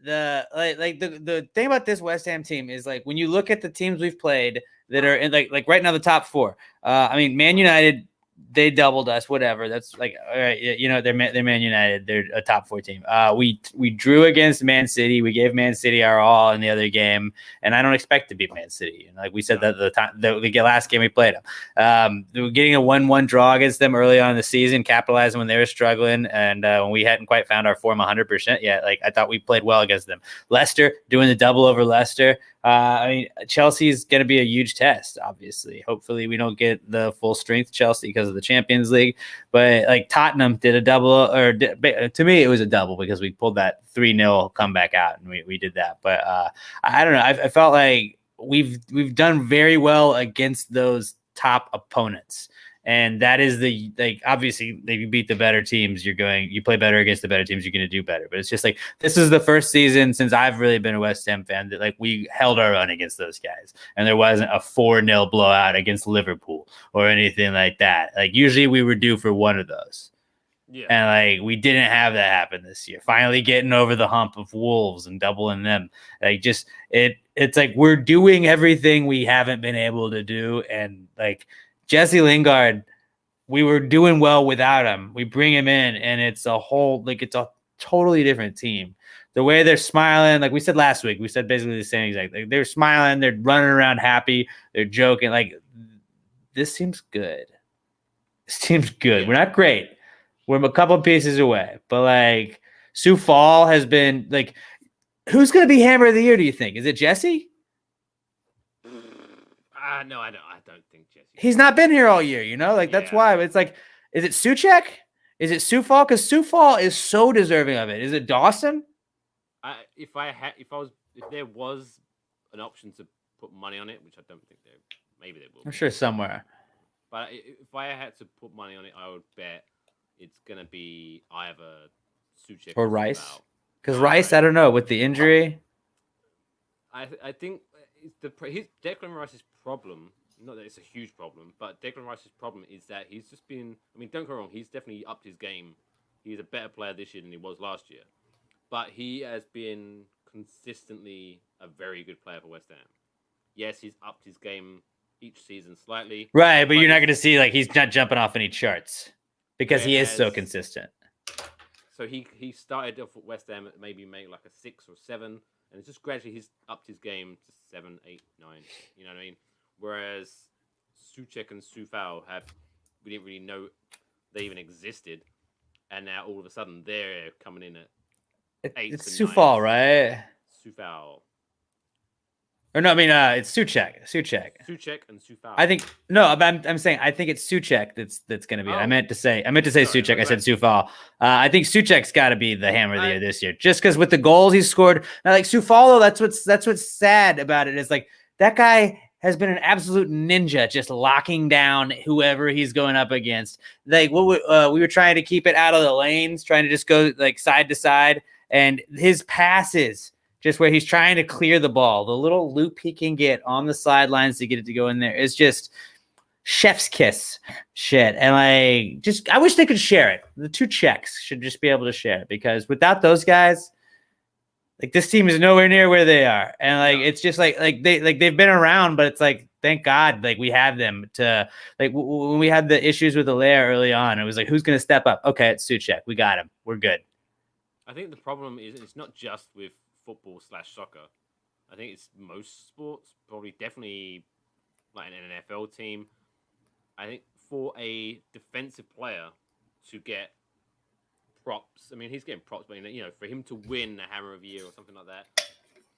the thing about this West Ham team is like when you look at the teams we've played that are in like right now the top four. I mean, Man United, they doubled us. Whatever. That's like all right. You know, they're Man United. They're a top four team. We drew against Man City. We gave Man City our all in the other game, and I don't expect to beat Man City. And like we said that the time the last game we played them, we were getting a 1-1 draw against them early on in the season, capitalizing when they were struggling, and when we hadn't quite found our form 100% yet. Like I thought we played well against them. Leicester doing the double over Leicester. I mean, Chelsea's going to be a huge test, obviously. Hopefully, we don't get the full strength Chelsea because of the Champions League. But like Tottenham did a double, or to me, it was a double because we pulled that 3-0 comeback out and we did that. But I don't know. I felt like we've done very well against those top opponents. And that is obviously if you beat the better teams, you play better against the better teams, you're going to do better. But it's just like, this is the first season since I've really been a West Ham fan that like we held our own against those guys. And there wasn't a 4-0 blowout against Liverpool or anything like that. Like usually we were due for one of those. Yeah. And like we didn't have that happen this year. Finally getting over the hump of Wolves and doubling them. Like just it's like we're doing everything we haven't been able to do. And like Jesse Lingard, we were doing well without him. We bring him in, and it's a totally different team. The way they're smiling, like we said last week, we said basically the same exact. Like they're smiling, they're running around happy, they're joking. Like this seems good. This team's good. We're not great. We're a couple of pieces away, but like Sioux Fall has been like, who's going to be Hammer of the Year? Do you think? Is it Jesse? No, I don't think Jesse. He's not been here all year, you know? Like, that's why. But it's like, is it Suchek? Is it Sioux Fall? Because Sioux Fall is so deserving of it. Is it Dawson? If there was an option to put money on it, which I don't think maybe there will. I'm sure somewhere. But if I had to put money on it, I would bet it's gonna be either Suchek or Rice. Because Rice, I don't know, with the injury. I think Declan Rice's problem, not that it's a huge problem, but Declan Rice's problem is that he's just been, I mean, don't go wrong, he's definitely upped his game. He's a better player this year than he was last year. But he has been consistently a very good player for West Ham. Yes, he's upped his game each season slightly. Right, but you're not going to see, like, he's not jumping off any charts because he is so consistent. So he started off at West Ham at maybe like a 6 or 7, and it's just gradually he's upped his game to 7, 8, 9. You know what I mean? Whereas Suchek and Soufal we didn't really know they even existed, and now all of a sudden they're coming in at 8. It's Soufal, right? Soufal. Or no, I mean it's Suchek. Suchek and Soufal. I think no, I'm saying I think it's Suchek that's going to be. Oh. I meant to say Suchek. I said Soufal. I think Suchek's got to be the Hammer of the Year this year, just because with the goals he scored. Now, like Soufal, that's what's sad about it is like that guy has been an absolute ninja, just locking down whoever he's going up against. Like we were trying to keep it out of the lanes, trying to just go like side to side, and his passes. Just where he's trying to clear the ball, the little loop he can get on the sidelines to get it to go in there is just chef's kiss shit. And I wish they could share it. The two Czechs should just be able to share it because without those guys, like this team is nowhere near where they are. And like it's just like they've been around, but it's like thank God like we have them to like when we had the issues with Allaire early on, it was like who's going to step up? Okay, it's Suchek. We got him. We're good. I think the problem is it's not just with football/soccer. I think it's most sports, probably definitely like an NFL team. I think for a defensive player to get props, I mean, he's getting props, but you know, for him to win the Hammer of the Year or something like that,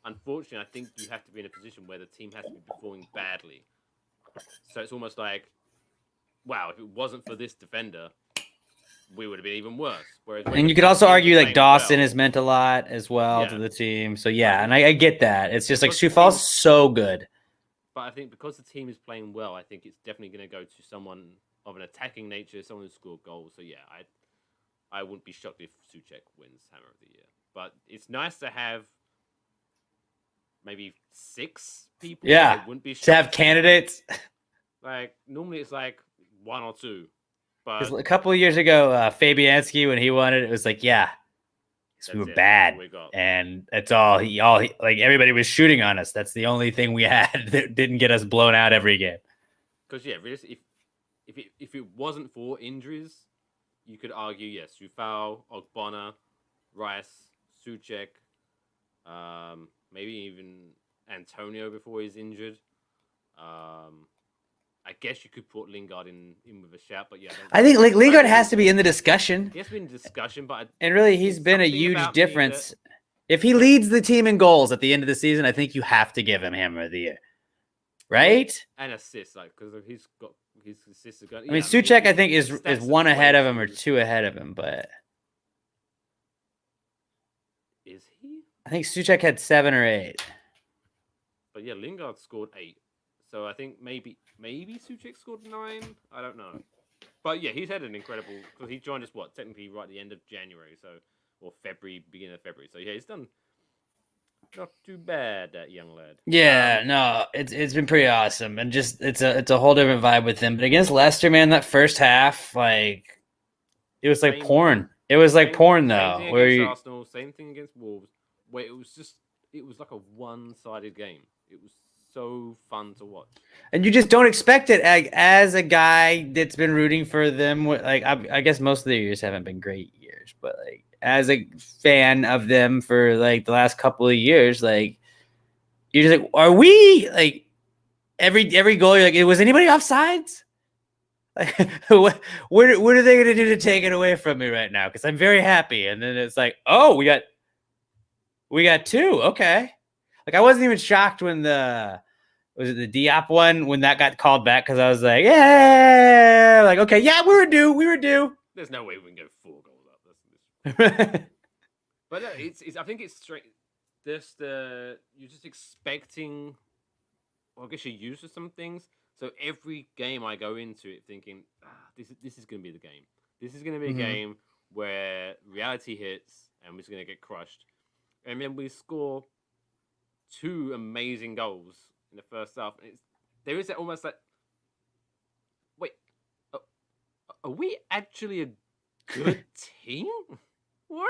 unfortunately, I think you have to be in a position where the team has to be performing badly. So it's almost like, wow, if it wasn't for this defender, we would have been even worse. And you could also argue like Dawson has meant a lot as well to the team. So yeah, and I get that. It's just like Soufal's so good. But I think because the team is playing well, I think it's definitely going to go to someone of an attacking nature, someone who scored goals. So yeah, I wouldn't be shocked if Suchek wins Hammer of the Year. But it's nice to have maybe 6 people. Yeah, wouldn't be shocked to have candidates. Like normally it's like 1 or 2. But a couple of years ago, Fabianski, when he won it was like, yeah, we were bad, and that's all he like. Everybody was shooting on us. That's the only thing we had that didn't get us blown out every game. Because yeah, really, if it wasn't for injuries, you could argue yes, Soufal, Ogbonna, Rice, Suchek, maybe even Antonio before he's injured. I guess you could put Lingard in with a shout, but yeah. I think like Lingard has to be in the discussion. He has to be in the discussion, but and really he's been a huge difference. If he leads the team in goals at the end of the season, I think you have to give him Hammer of the Year, right? And assists, like because he's got his assists are going. I mean, Suchek, I think is one ahead of him or two ahead of him, but is he? I think Suchek had 7 or 8. But yeah, Lingard scored 8, so I think maybe Suchek scored 9. I don't know, but yeah, he's had an incredible because he joined us technically right at the end of January, or February, beginning of February. So yeah, he's done not too bad, that young lad. Yeah, no, it's been pretty awesome, and just it's a whole different vibe with him. But against Leicester, man, that first half, like it was like porn. It was like porn, though. Same thing against Arsenal, same thing against Wolves, where it was like a one-sided game. It was so fun to watch, and you just don't expect it. As a guy that's been rooting for them, like I guess most of the years haven't been great years, but like as a fan of them for like the last couple of years, like you're just like, are we like every goal? You're like, was anybody offsides? Like, what are they going to do to take it away from me right now? Because I'm very happy, and then it's like, oh, we got 2. Okay, like I wasn't even shocked when was it the Diop one when that got called back because I was like, yeah, like okay, yeah, we were due. There's no way we can go 4 goals up. But no, it's I think it's straight. Just you're just expecting. Well, I guess you're used to some things. So every game I go into it thinking, this is going to be the game. This is going to be a game where reality hits and we're just going to get crushed. And then we score 2 amazing goals in the first half. And there is that almost like, wait, are we actually a good team? What?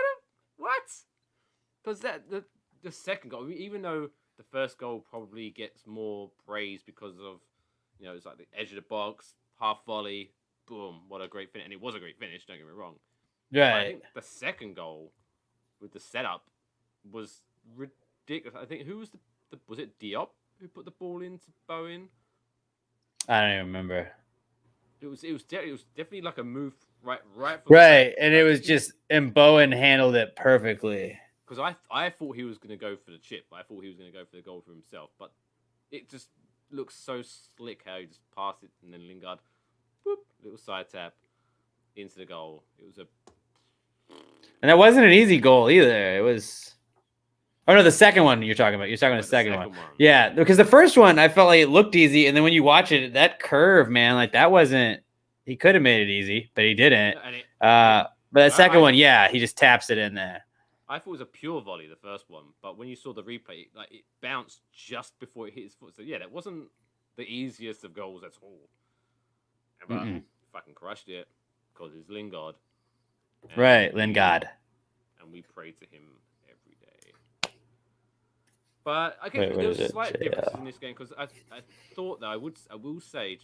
Because the second goal, even though the first goal probably gets more praise because of, it's like the edge of the box, half volley, boom, what a great finish. And it was a great finish, don't get me wrong. Right. But I think the second goal with the setup was ridiculous. I think who was was it Diop who put the ball into Bowen? I don't even remember. It was definitely like a move right and it was just and Bowen handled it perfectly. Because I thought he was going to go for the chip. I thought he was going to go for the goal for himself. But it just looks so slick how he just passed it. And then Lingard, boop, little side tap into the goal. It was and that wasn't an easy goal either. It was... Oh, no, the second one you're talking about. You're talking about the second one. Yeah, because the first one, I felt like it looked easy. And then when you watch it, that curve, man, like that wasn't... He could have made it easy, but he didn't. But that second one, yeah, he just taps it in there. I thought it was a pure volley, the first one, but when you saw the replay, like it bounced just before it hit his foot. So yeah, that wasn't the easiest of goals at all. But fucking crushed it because it's Lingard. Right, Lingard. And we pray to him every day. But I guess there was a slight difference in this game because I thought that I will say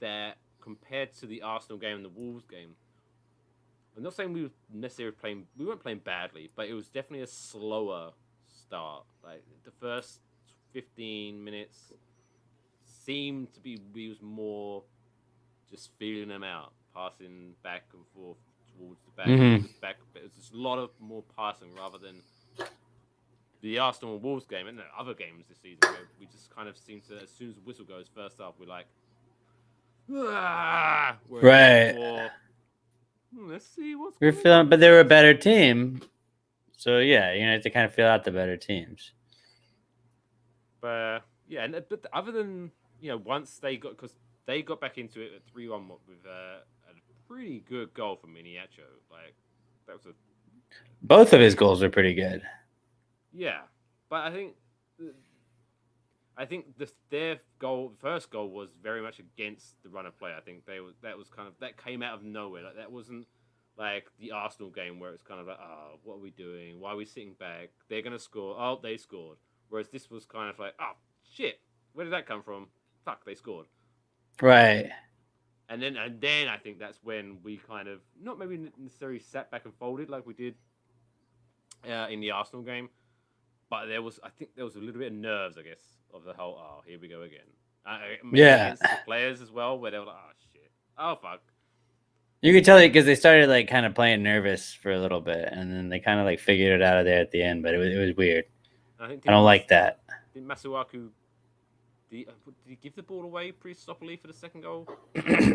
that compared to the Arsenal game and the Wolves game, I'm not saying we weren't playing badly, but it was definitely a slower start. Like the first 15 minutes seemed to be we was more just feeling them out, passing back and forth towards the back. But it was just a lot of more passing rather than the Arsenal and Wolves game and the other games this season where we just kind of seem to, as soon as the whistle goes first half, we're like, right. Let's see what's we're feeling on. But they were a better team. So yeah, you have to kind of feel out the better teams. But yeah, but other than once they got back into it at 3-1 with a pretty good goal from Miniacho. Like that was both of his goals were pretty good. Yeah, but I think their first goal was very much against the run of play. I think that came out of nowhere. Like that wasn't like the Arsenal game where it's kind of like, oh, what are we doing? Why are we sitting back? They're gonna score. Oh, they scored. Whereas this was kind of like, oh shit, where did that come from? Fuck, they scored. Right. And then I think that's when we kind of not maybe necessarily sat back and folded like we did in the Arsenal game, but I think there was a little bit of nerves, I guess, of the whole, oh, here we go again. Against the players as well, where they were like, oh, shit. Oh, fuck. You could tell because they started like kind of playing nervous for a little bit, and then they kind of like figured it out of there at the end. But it was weird. I don't like that. Did Masuaku? Did he give the ball away pre-stoppily for the second goal?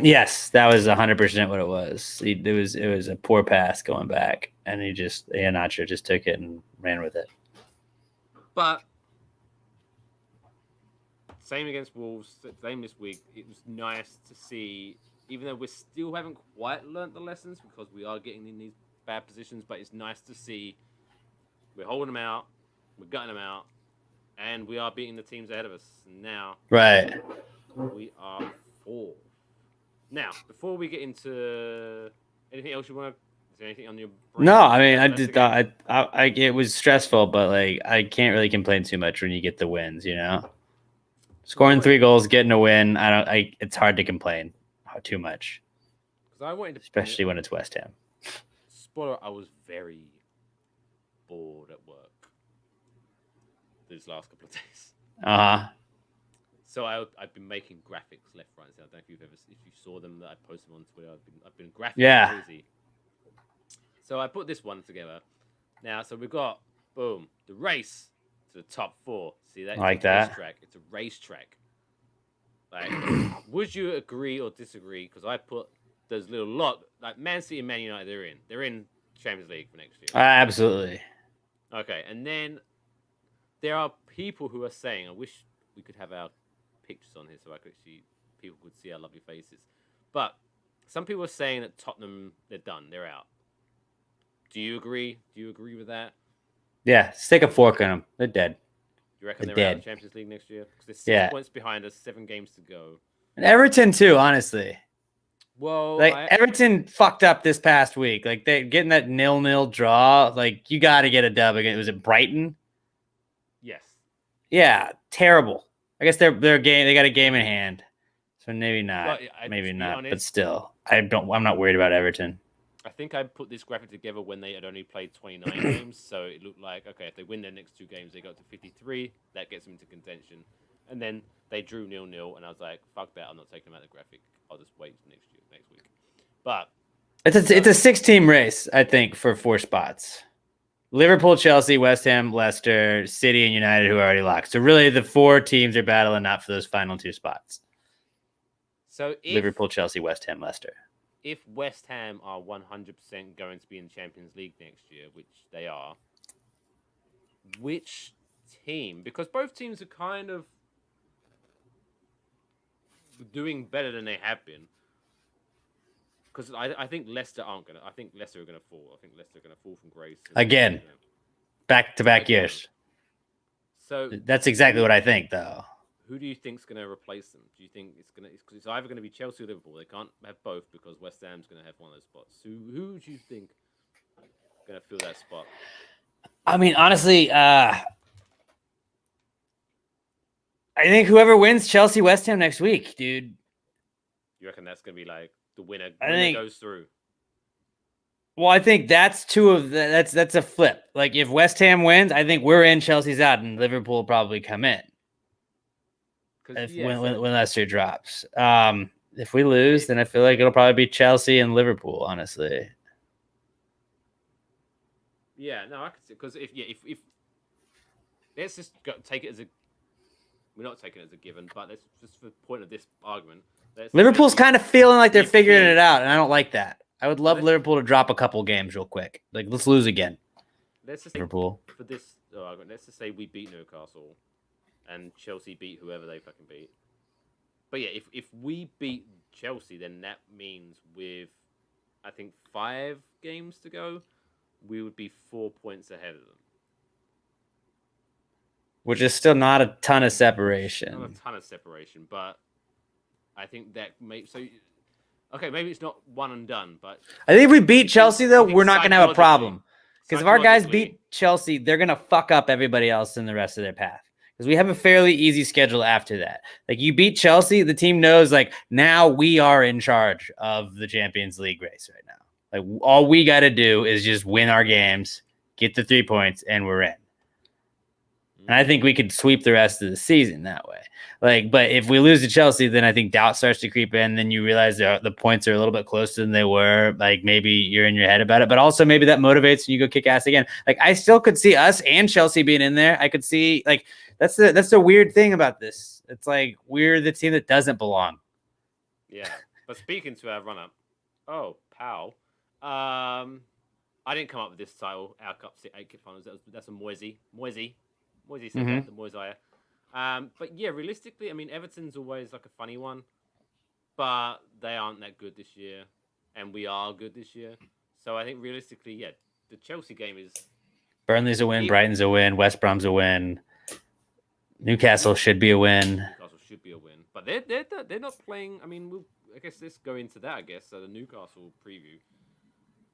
Yes, that was 100% what it was. It was a poor pass going back, and Iheanacho just took it and ran with it. But same against Wolves, same this week. It was nice to see, even though we still haven't quite learnt the lessons because we are getting in these bad positions, but it's nice to see we're holding them out, we're gutting them out, and we are beating the teams ahead of us. Now, right, we are 4th. Now, before we get into anything else you want to, is there anything on your brain? No, I mean, it was stressful, but like I can't really complain too much when you get the wins, you know. Scoring 3 goals, getting a win, it's hard to complain too much. Because I wanted to, especially when it's West Ham. Spoiler: I was very bored at work these last couple of days. So I've been making graphics left, right, and center. I don't know if you saw them that I posted them on Twitter. I've been graphic crazy. So I put this one together. Now, so we've got boom the race to the top 4. See that? Like that. Racetrack. It's a racetrack. Like, would you agree or disagree? Because I put those little like Man City and Man United. They're in Champions League for next year. Absolutely. Okay, and then there are people who are saying, I wish we could have our pictures on here so people could see our lovely faces. But some people are saying that Tottenham, they're done, they're out. Do you agree? Do you agree with that? Yeah, stick a fork in them. They're dead. You reckon they're out of the Champions League next year? Because they're 6 points behind us, 7 games to go. And Everton too, honestly. Well, Everton fucked up this past week. Like they getting that 0-0 draw. Like you got to get a dub again. Was it Brighton? Yes. Yeah, terrible. I guess their game. They got a game in hand, so maybe not. Maybe not. Honest, but still, I'm not worried about Everton. I think I put this graphic together when they had only played 29 games, so it looked like, okay, if they win their next 2 games, they go to 53. That gets them into contention. And then they drew 0-0, and I was like, fuck that, I'm not taking them out of the graphic. I'll just wait next week. But it's a 6-team race, I think, for 4 spots. Liverpool, Chelsea, West Ham, Leicester, City, and United, who are already locked. So really, the 4 teams are battling out for those final 2 spots. So Liverpool, Chelsea, West Ham, Leicester. If West Ham are 100% going to be in Champions League next year, which they are, which team? Because both teams are kind of doing better than they have been. Because I think Leicester aren't gonna. I think Leicester are gonna fall. I think Leicester are gonna fall from grace again, back-to-back years. So that's exactly what I think, though. Who do you think's gonna replace them? Do you think it's either gonna be Chelsea or Liverpool? They can't have both because West Ham's gonna have one of those spots. So who do you think gonna fill that spot? I mean, honestly, I think whoever wins Chelsea West Ham next week, dude. You reckon that's gonna be like the winner goes through? Well, I think that's that's a flip. Like if West Ham wins, I think we're in, Chelsea's out, and Liverpool will probably come in. When Leicester drops. If we lose, then I feel like it'll probably be Chelsea and Liverpool, honestly. Yeah, no, I could see, because if let's just take it as we're not taking it as a given, but that's just for the point of this argument. Liverpool's kind of feeling like they're figuring it out, and I don't like that. I would love Liverpool to drop a couple games real quick. Like, let's lose again. Let's just Liverpool. For this argument, let's just say we beat Newcastle and Chelsea beat whoever they fucking beat. But yeah, if we beat Chelsea, then that means with, I think, 5 games to go, we would be 4 points ahead of them. Which is still not a ton of separation. Not a ton of separation, but I think that okay, maybe it's not one and done, but I think if we beat Chelsea, though, we're not going to have a problem. Because if our guys beat Chelsea, they're going to fuck up everybody else in the rest of their path. Because we have a fairly easy schedule after that. Like, you beat Chelsea, the team knows, like, now we are in charge of the Champions League race right now. Like, all we got to do is just win our games, get the 3 points, and we're in. And I think we could sweep the rest of the season that way. Like, but if we lose to Chelsea, then I think doubt starts to creep in. Then you realize the points are a little bit closer than they were. Like maybe you're in your head about it, but also maybe that motivates and you go kick ass again. Like I still could see us and Chelsea being in there. I could see like that's the weird thing about this. It's like we're the team that doesn't belong. Yeah, but speaking to our run-up, pal. I didn't come up with this title. Our Cup 8 finals. That's a Moisey said that, the Moisey. But yeah, realistically, I mean, Everton's always like a funny one, but they aren't that good this year, and we are good this year. So I think realistically, yeah, the Chelsea game is. Burnley's a win, Brighton's a win, West Brom's a win. Newcastle should be a win. Newcastle should be a win, but they're not playing. I mean, I guess let's go into that. I guess the Newcastle preview.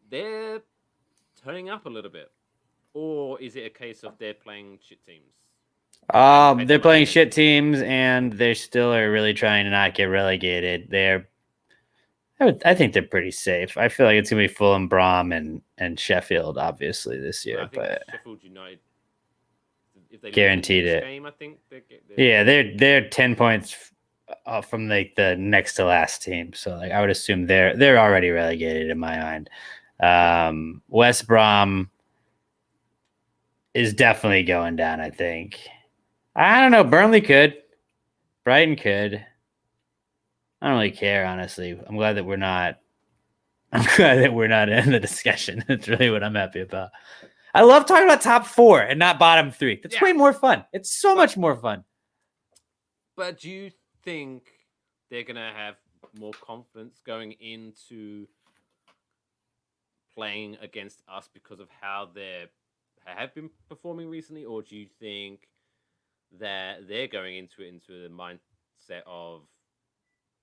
They're turning up a little bit, or is it a case of they're playing shit teams? They're playing shit teams, and they still are really trying to not get relegated. I think they're pretty safe. I feel like it's gonna be Fulham, Brom, and Sheffield, obviously this year. But Sheffield United, if they guaranteed it. Game, I think they're 10 points from like the next to last team. So like I would assume they're already relegated in my mind. West Brom is definitely going down. I think. I don't know. Burnley could. Brighton could. I don't really care, honestly. I'm glad that we're not in the discussion. That's really what I'm happy about. I love talking about top 4 and not bottom 3. That's way more fun. It's so much more fun. But do you think they're going to have more confidence going into playing against us because of how they have been performing recently? Or do you think that they're going into the mindset of,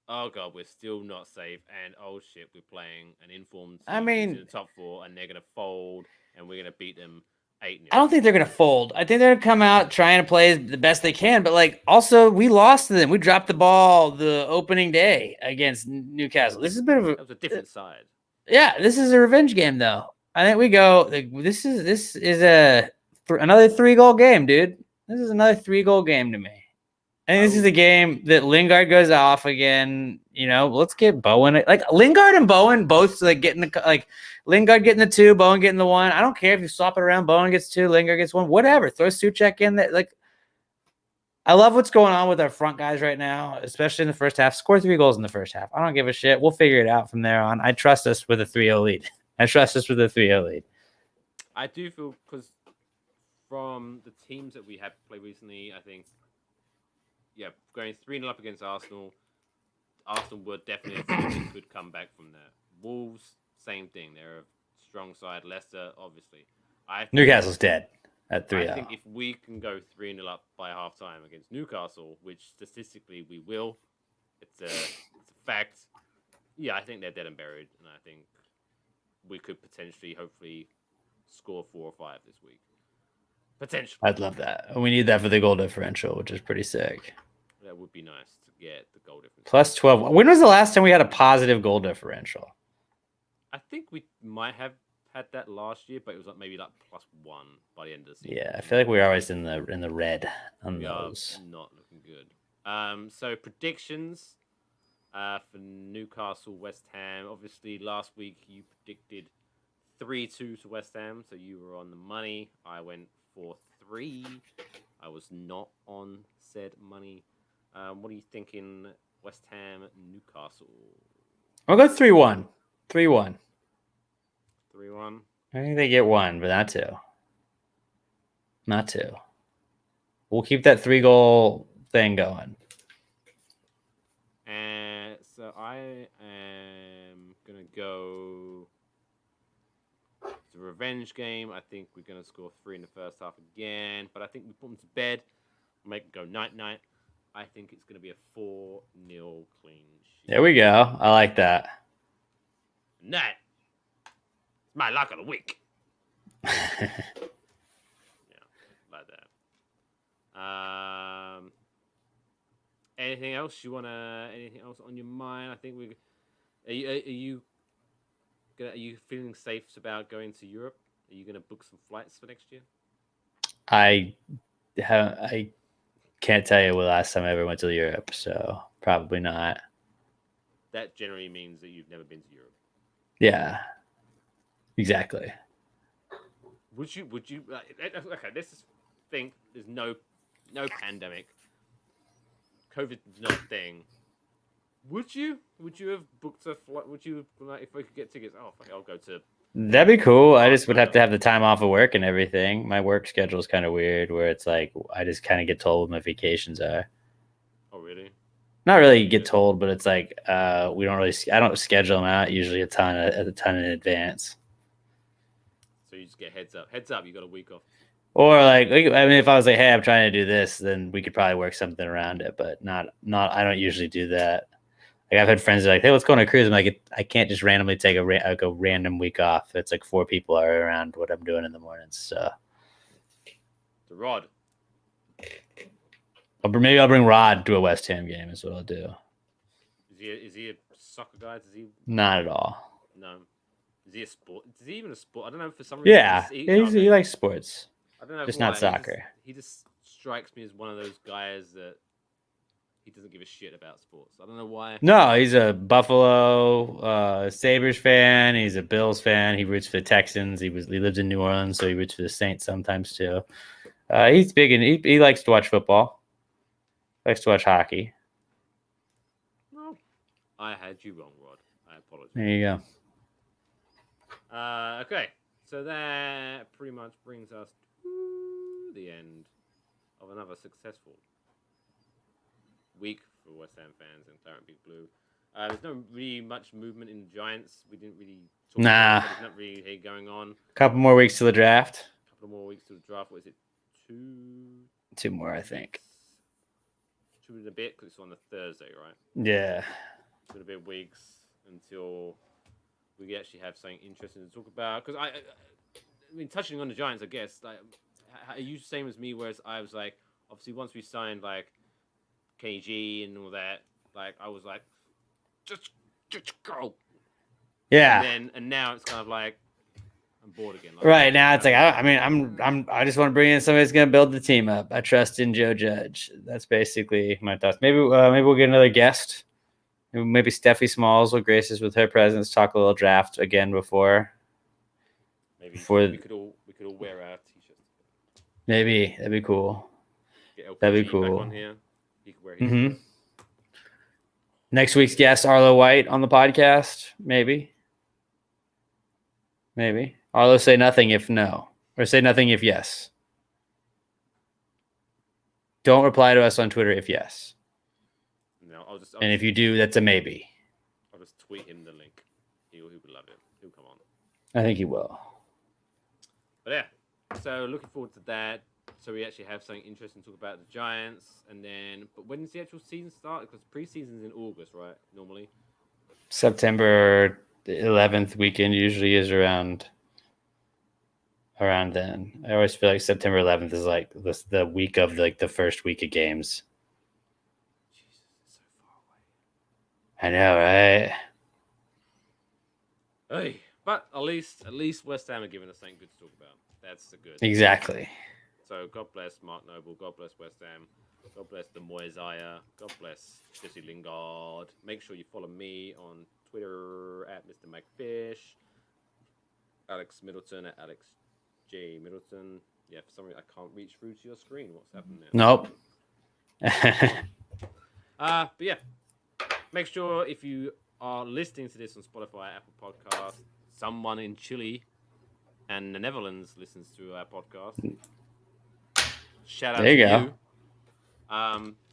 oh god, we're still not safe, and oh shit, we're playing an informed team in the top 4, and they're gonna fold, and we're gonna beat them 8-0. I don't think they're gonna fold. I think they're gonna come out trying to play the best they can, but like also we lost to them. We dropped the ball the opening day against Newcastle. This is a bit of that was a different side. Yeah, this is a revenge game though. I think we go. This is another 3-goal game, dude. This is another 3-goal game to me. I think this is the game that Lingard goes off again. You know, let's get Bowen. Like Lingard and Bowen both like getting Lingard getting the 2, Bowen getting the 1. I don't care if you swap it around. Bowen gets 2, Lingard gets 1. Whatever. Throw Suchek in there. Like, I love what's going on with our front guys right now, especially in the first half. Score 3 goals in the first half. I don't give a shit. We'll figure it out from there on. I trust us with a 3-0 lead. I do feel because from the teams that we have played recently, I think. Yeah, going 3-0 up against Arsenal. Arsenal were definitely a team that could come back from there. Wolves, same thing. They're a strong side. Leicester, obviously. Newcastle's dead at 3-0. I think if we can go 3-0 up by halftime against Newcastle, which statistically we will, it's a fact. Yeah, I think they're dead and buried, and I think we could potentially, hopefully, score 4 or 5 this week. Potentially. I'd love that. We need that for the goal differential, which is pretty sick. That would be nice to get the goal differential. Plus 12. When was the last time we had a positive goal differential? I think we might have had that last year, but it was like maybe like +1 by the end of the season. Yeah, I feel like we're always in the red on those. Are not looking good. So predictions for Newcastle, West Ham. Obviously, last week you predicted 3-2 to West Ham, so you were on the money. I went 4-3. I was not on said money. What are you thinking, West Ham, Newcastle? I'll go 3-1. 3-1. 3-1. I think they get 1, but not 2. Not 2. We'll keep that 3-goal thing going. And so I am going to go... It's a revenge game. I think we're going to score 3 in the first half again. But I think we put them to bed. Make it go night-night. I think it's going to be a 4-0 clean sheet. There we go. I like that. That. It's my luck of the week. Yeah, like that. Anything else you wanna? Anything else on your mind? I think Are you feeling safe about going to Europe? Are you gonna book some flights for next year? I I can't tell you the last time I ever went to Europe, so probably not. That generally means that you've never been to Europe. Yeah, exactly. Would you? Okay, let's just think. There's no pandemic. COVID's not a thing. Would you? Would you have booked a flight? Would you, like, if we could get tickets? Oh, fuck, I'll go to. That'd be cool. I just would have to have the time off of work and everything. My work schedule is kind of weird, where it's like I just kind of get told what my vacations are. Oh, really? Not really get told, but it's like we don't really. I don't schedule them out usually a ton in advance. So you just get heads up. Heads up, you got a week off. Or like, I mean, if I was like, hey, I'm trying to do this, then we could probably work something around it. But not. I don't usually do that. Like I've had friends that are like, hey, let's go on a cruise. I'm like, I can't just randomly take a random week off. It's like 4 people are around what I'm doing in the mornings. So The Rod. Maybe I'll bring Rod to a West Ham game. Is what I'll do. Is he a soccer guy? Does he? Not at all. No. Is he a sport? Is he even a sport? I don't know. For some reason, Yeah, he likes sports. I don't know. Just why. not soccer. He just strikes me as one of those guys that he doesn't give a shit about sports. I don't know why. No, he's a Buffalo Sabres fan. He's a Bills fan. He roots for the Texans. He lives in New Orleans, so he roots for the Saints sometimes too. He's big and he likes to watch football. Likes to watch hockey. Well, I had you wrong, Rod. I apologize. There you go. Okay, so that pretty much brings us to the end of another successful week for West Ham fans and Claret Big Blue. There's not really much movement in the Giants. We didn't really talk about it. There's not really anything going on. Couple more weeks to the draft. Couple more weeks to the draft. What is it? 2 more, I think. 2 and a bit, because it's on a Thursday, right? Yeah. 2 and a bit weeks until we actually have something interesting to talk about. Because I mean, touching on the Giants, I guess, like, are you the same as me? Whereas I was like, obviously, once we signed like KG and all that, like I was like, just go. Yeah. And now it's kind of like I'm bored again. Like, right now, it's like I just want to bring in somebody that's going to build the team up. I trust in Joe Judge. That's basically my thoughts. Maybe we'll get another guest. Maybe Steffi Smalls will grace us with her presence. Talk a little draft again before. Maybe we could all wear our t-shirts. Maybe that'd be cool. That'd be cool. Back on here. He could wear his shirt. Next week's guest, Arlo White, on the podcast. Maybe. Arlo, say nothing if no, or say nothing if yes. Don't reply to us on Twitter if yes. No, and if you do, that's a maybe. I'll just tweet him the link. He would love it. He'll come on. I think he will. But yeah, so looking forward to that. So we actually have something interesting to talk about the Giants, and then. But when does the actual season start? Because preseason's in August, right? Normally. September 11th weekend usually is around then. I always feel like September 11th is like the week of like the first week of games. Jesus, it's so far away. I know, right? Hey, but at least West Ham are giving us something good to talk about. That's the good. Exactly. So God bless Mark Noble. God bless West Ham. God bless the Moiseiah. God bless Jesse Lingard. Make sure you follow me on Twitter at Mr. McFish. Alex Middleton at Alex J Middleton. Yeah, for some reason I can't reach through to your screen. What's happened there? Nope. But yeah, make sure if you are listening to this on Spotify, Apple Podcasts, someone in Chile and the Netherlands listens to our podcast. Shout out to you.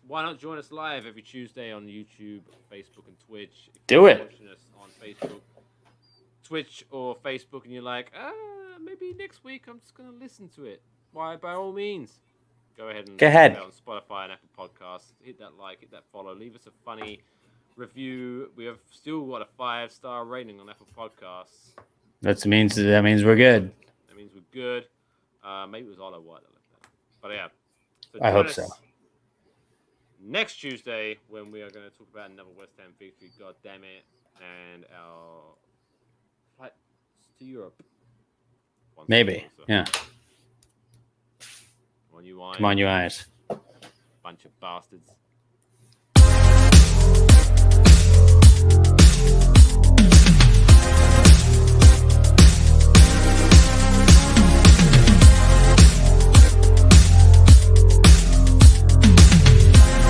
Why not join us live every Tuesday on YouTube, Facebook, and Twitch? If Do it. Watching us on Facebook, Twitch, or Facebook, and you're like, maybe next week I'm just gonna listen to it. Why? By all means, go ahead and on Spotify and Apple Podcasts. Hit that like, hit that follow, leave us a funny review. We have still got a 5-star rating on Apple Podcasts. That means we're good. That means we're good. Maybe it was Arlo White that left that. But yeah. So I hope so. Next Tuesday, when we are going to talk about another West Ham victory, God damn it, and our flights to Europe. Maybe, yeah. Come on, on, you Irons. Come on, you Irons. Bunch of bastards.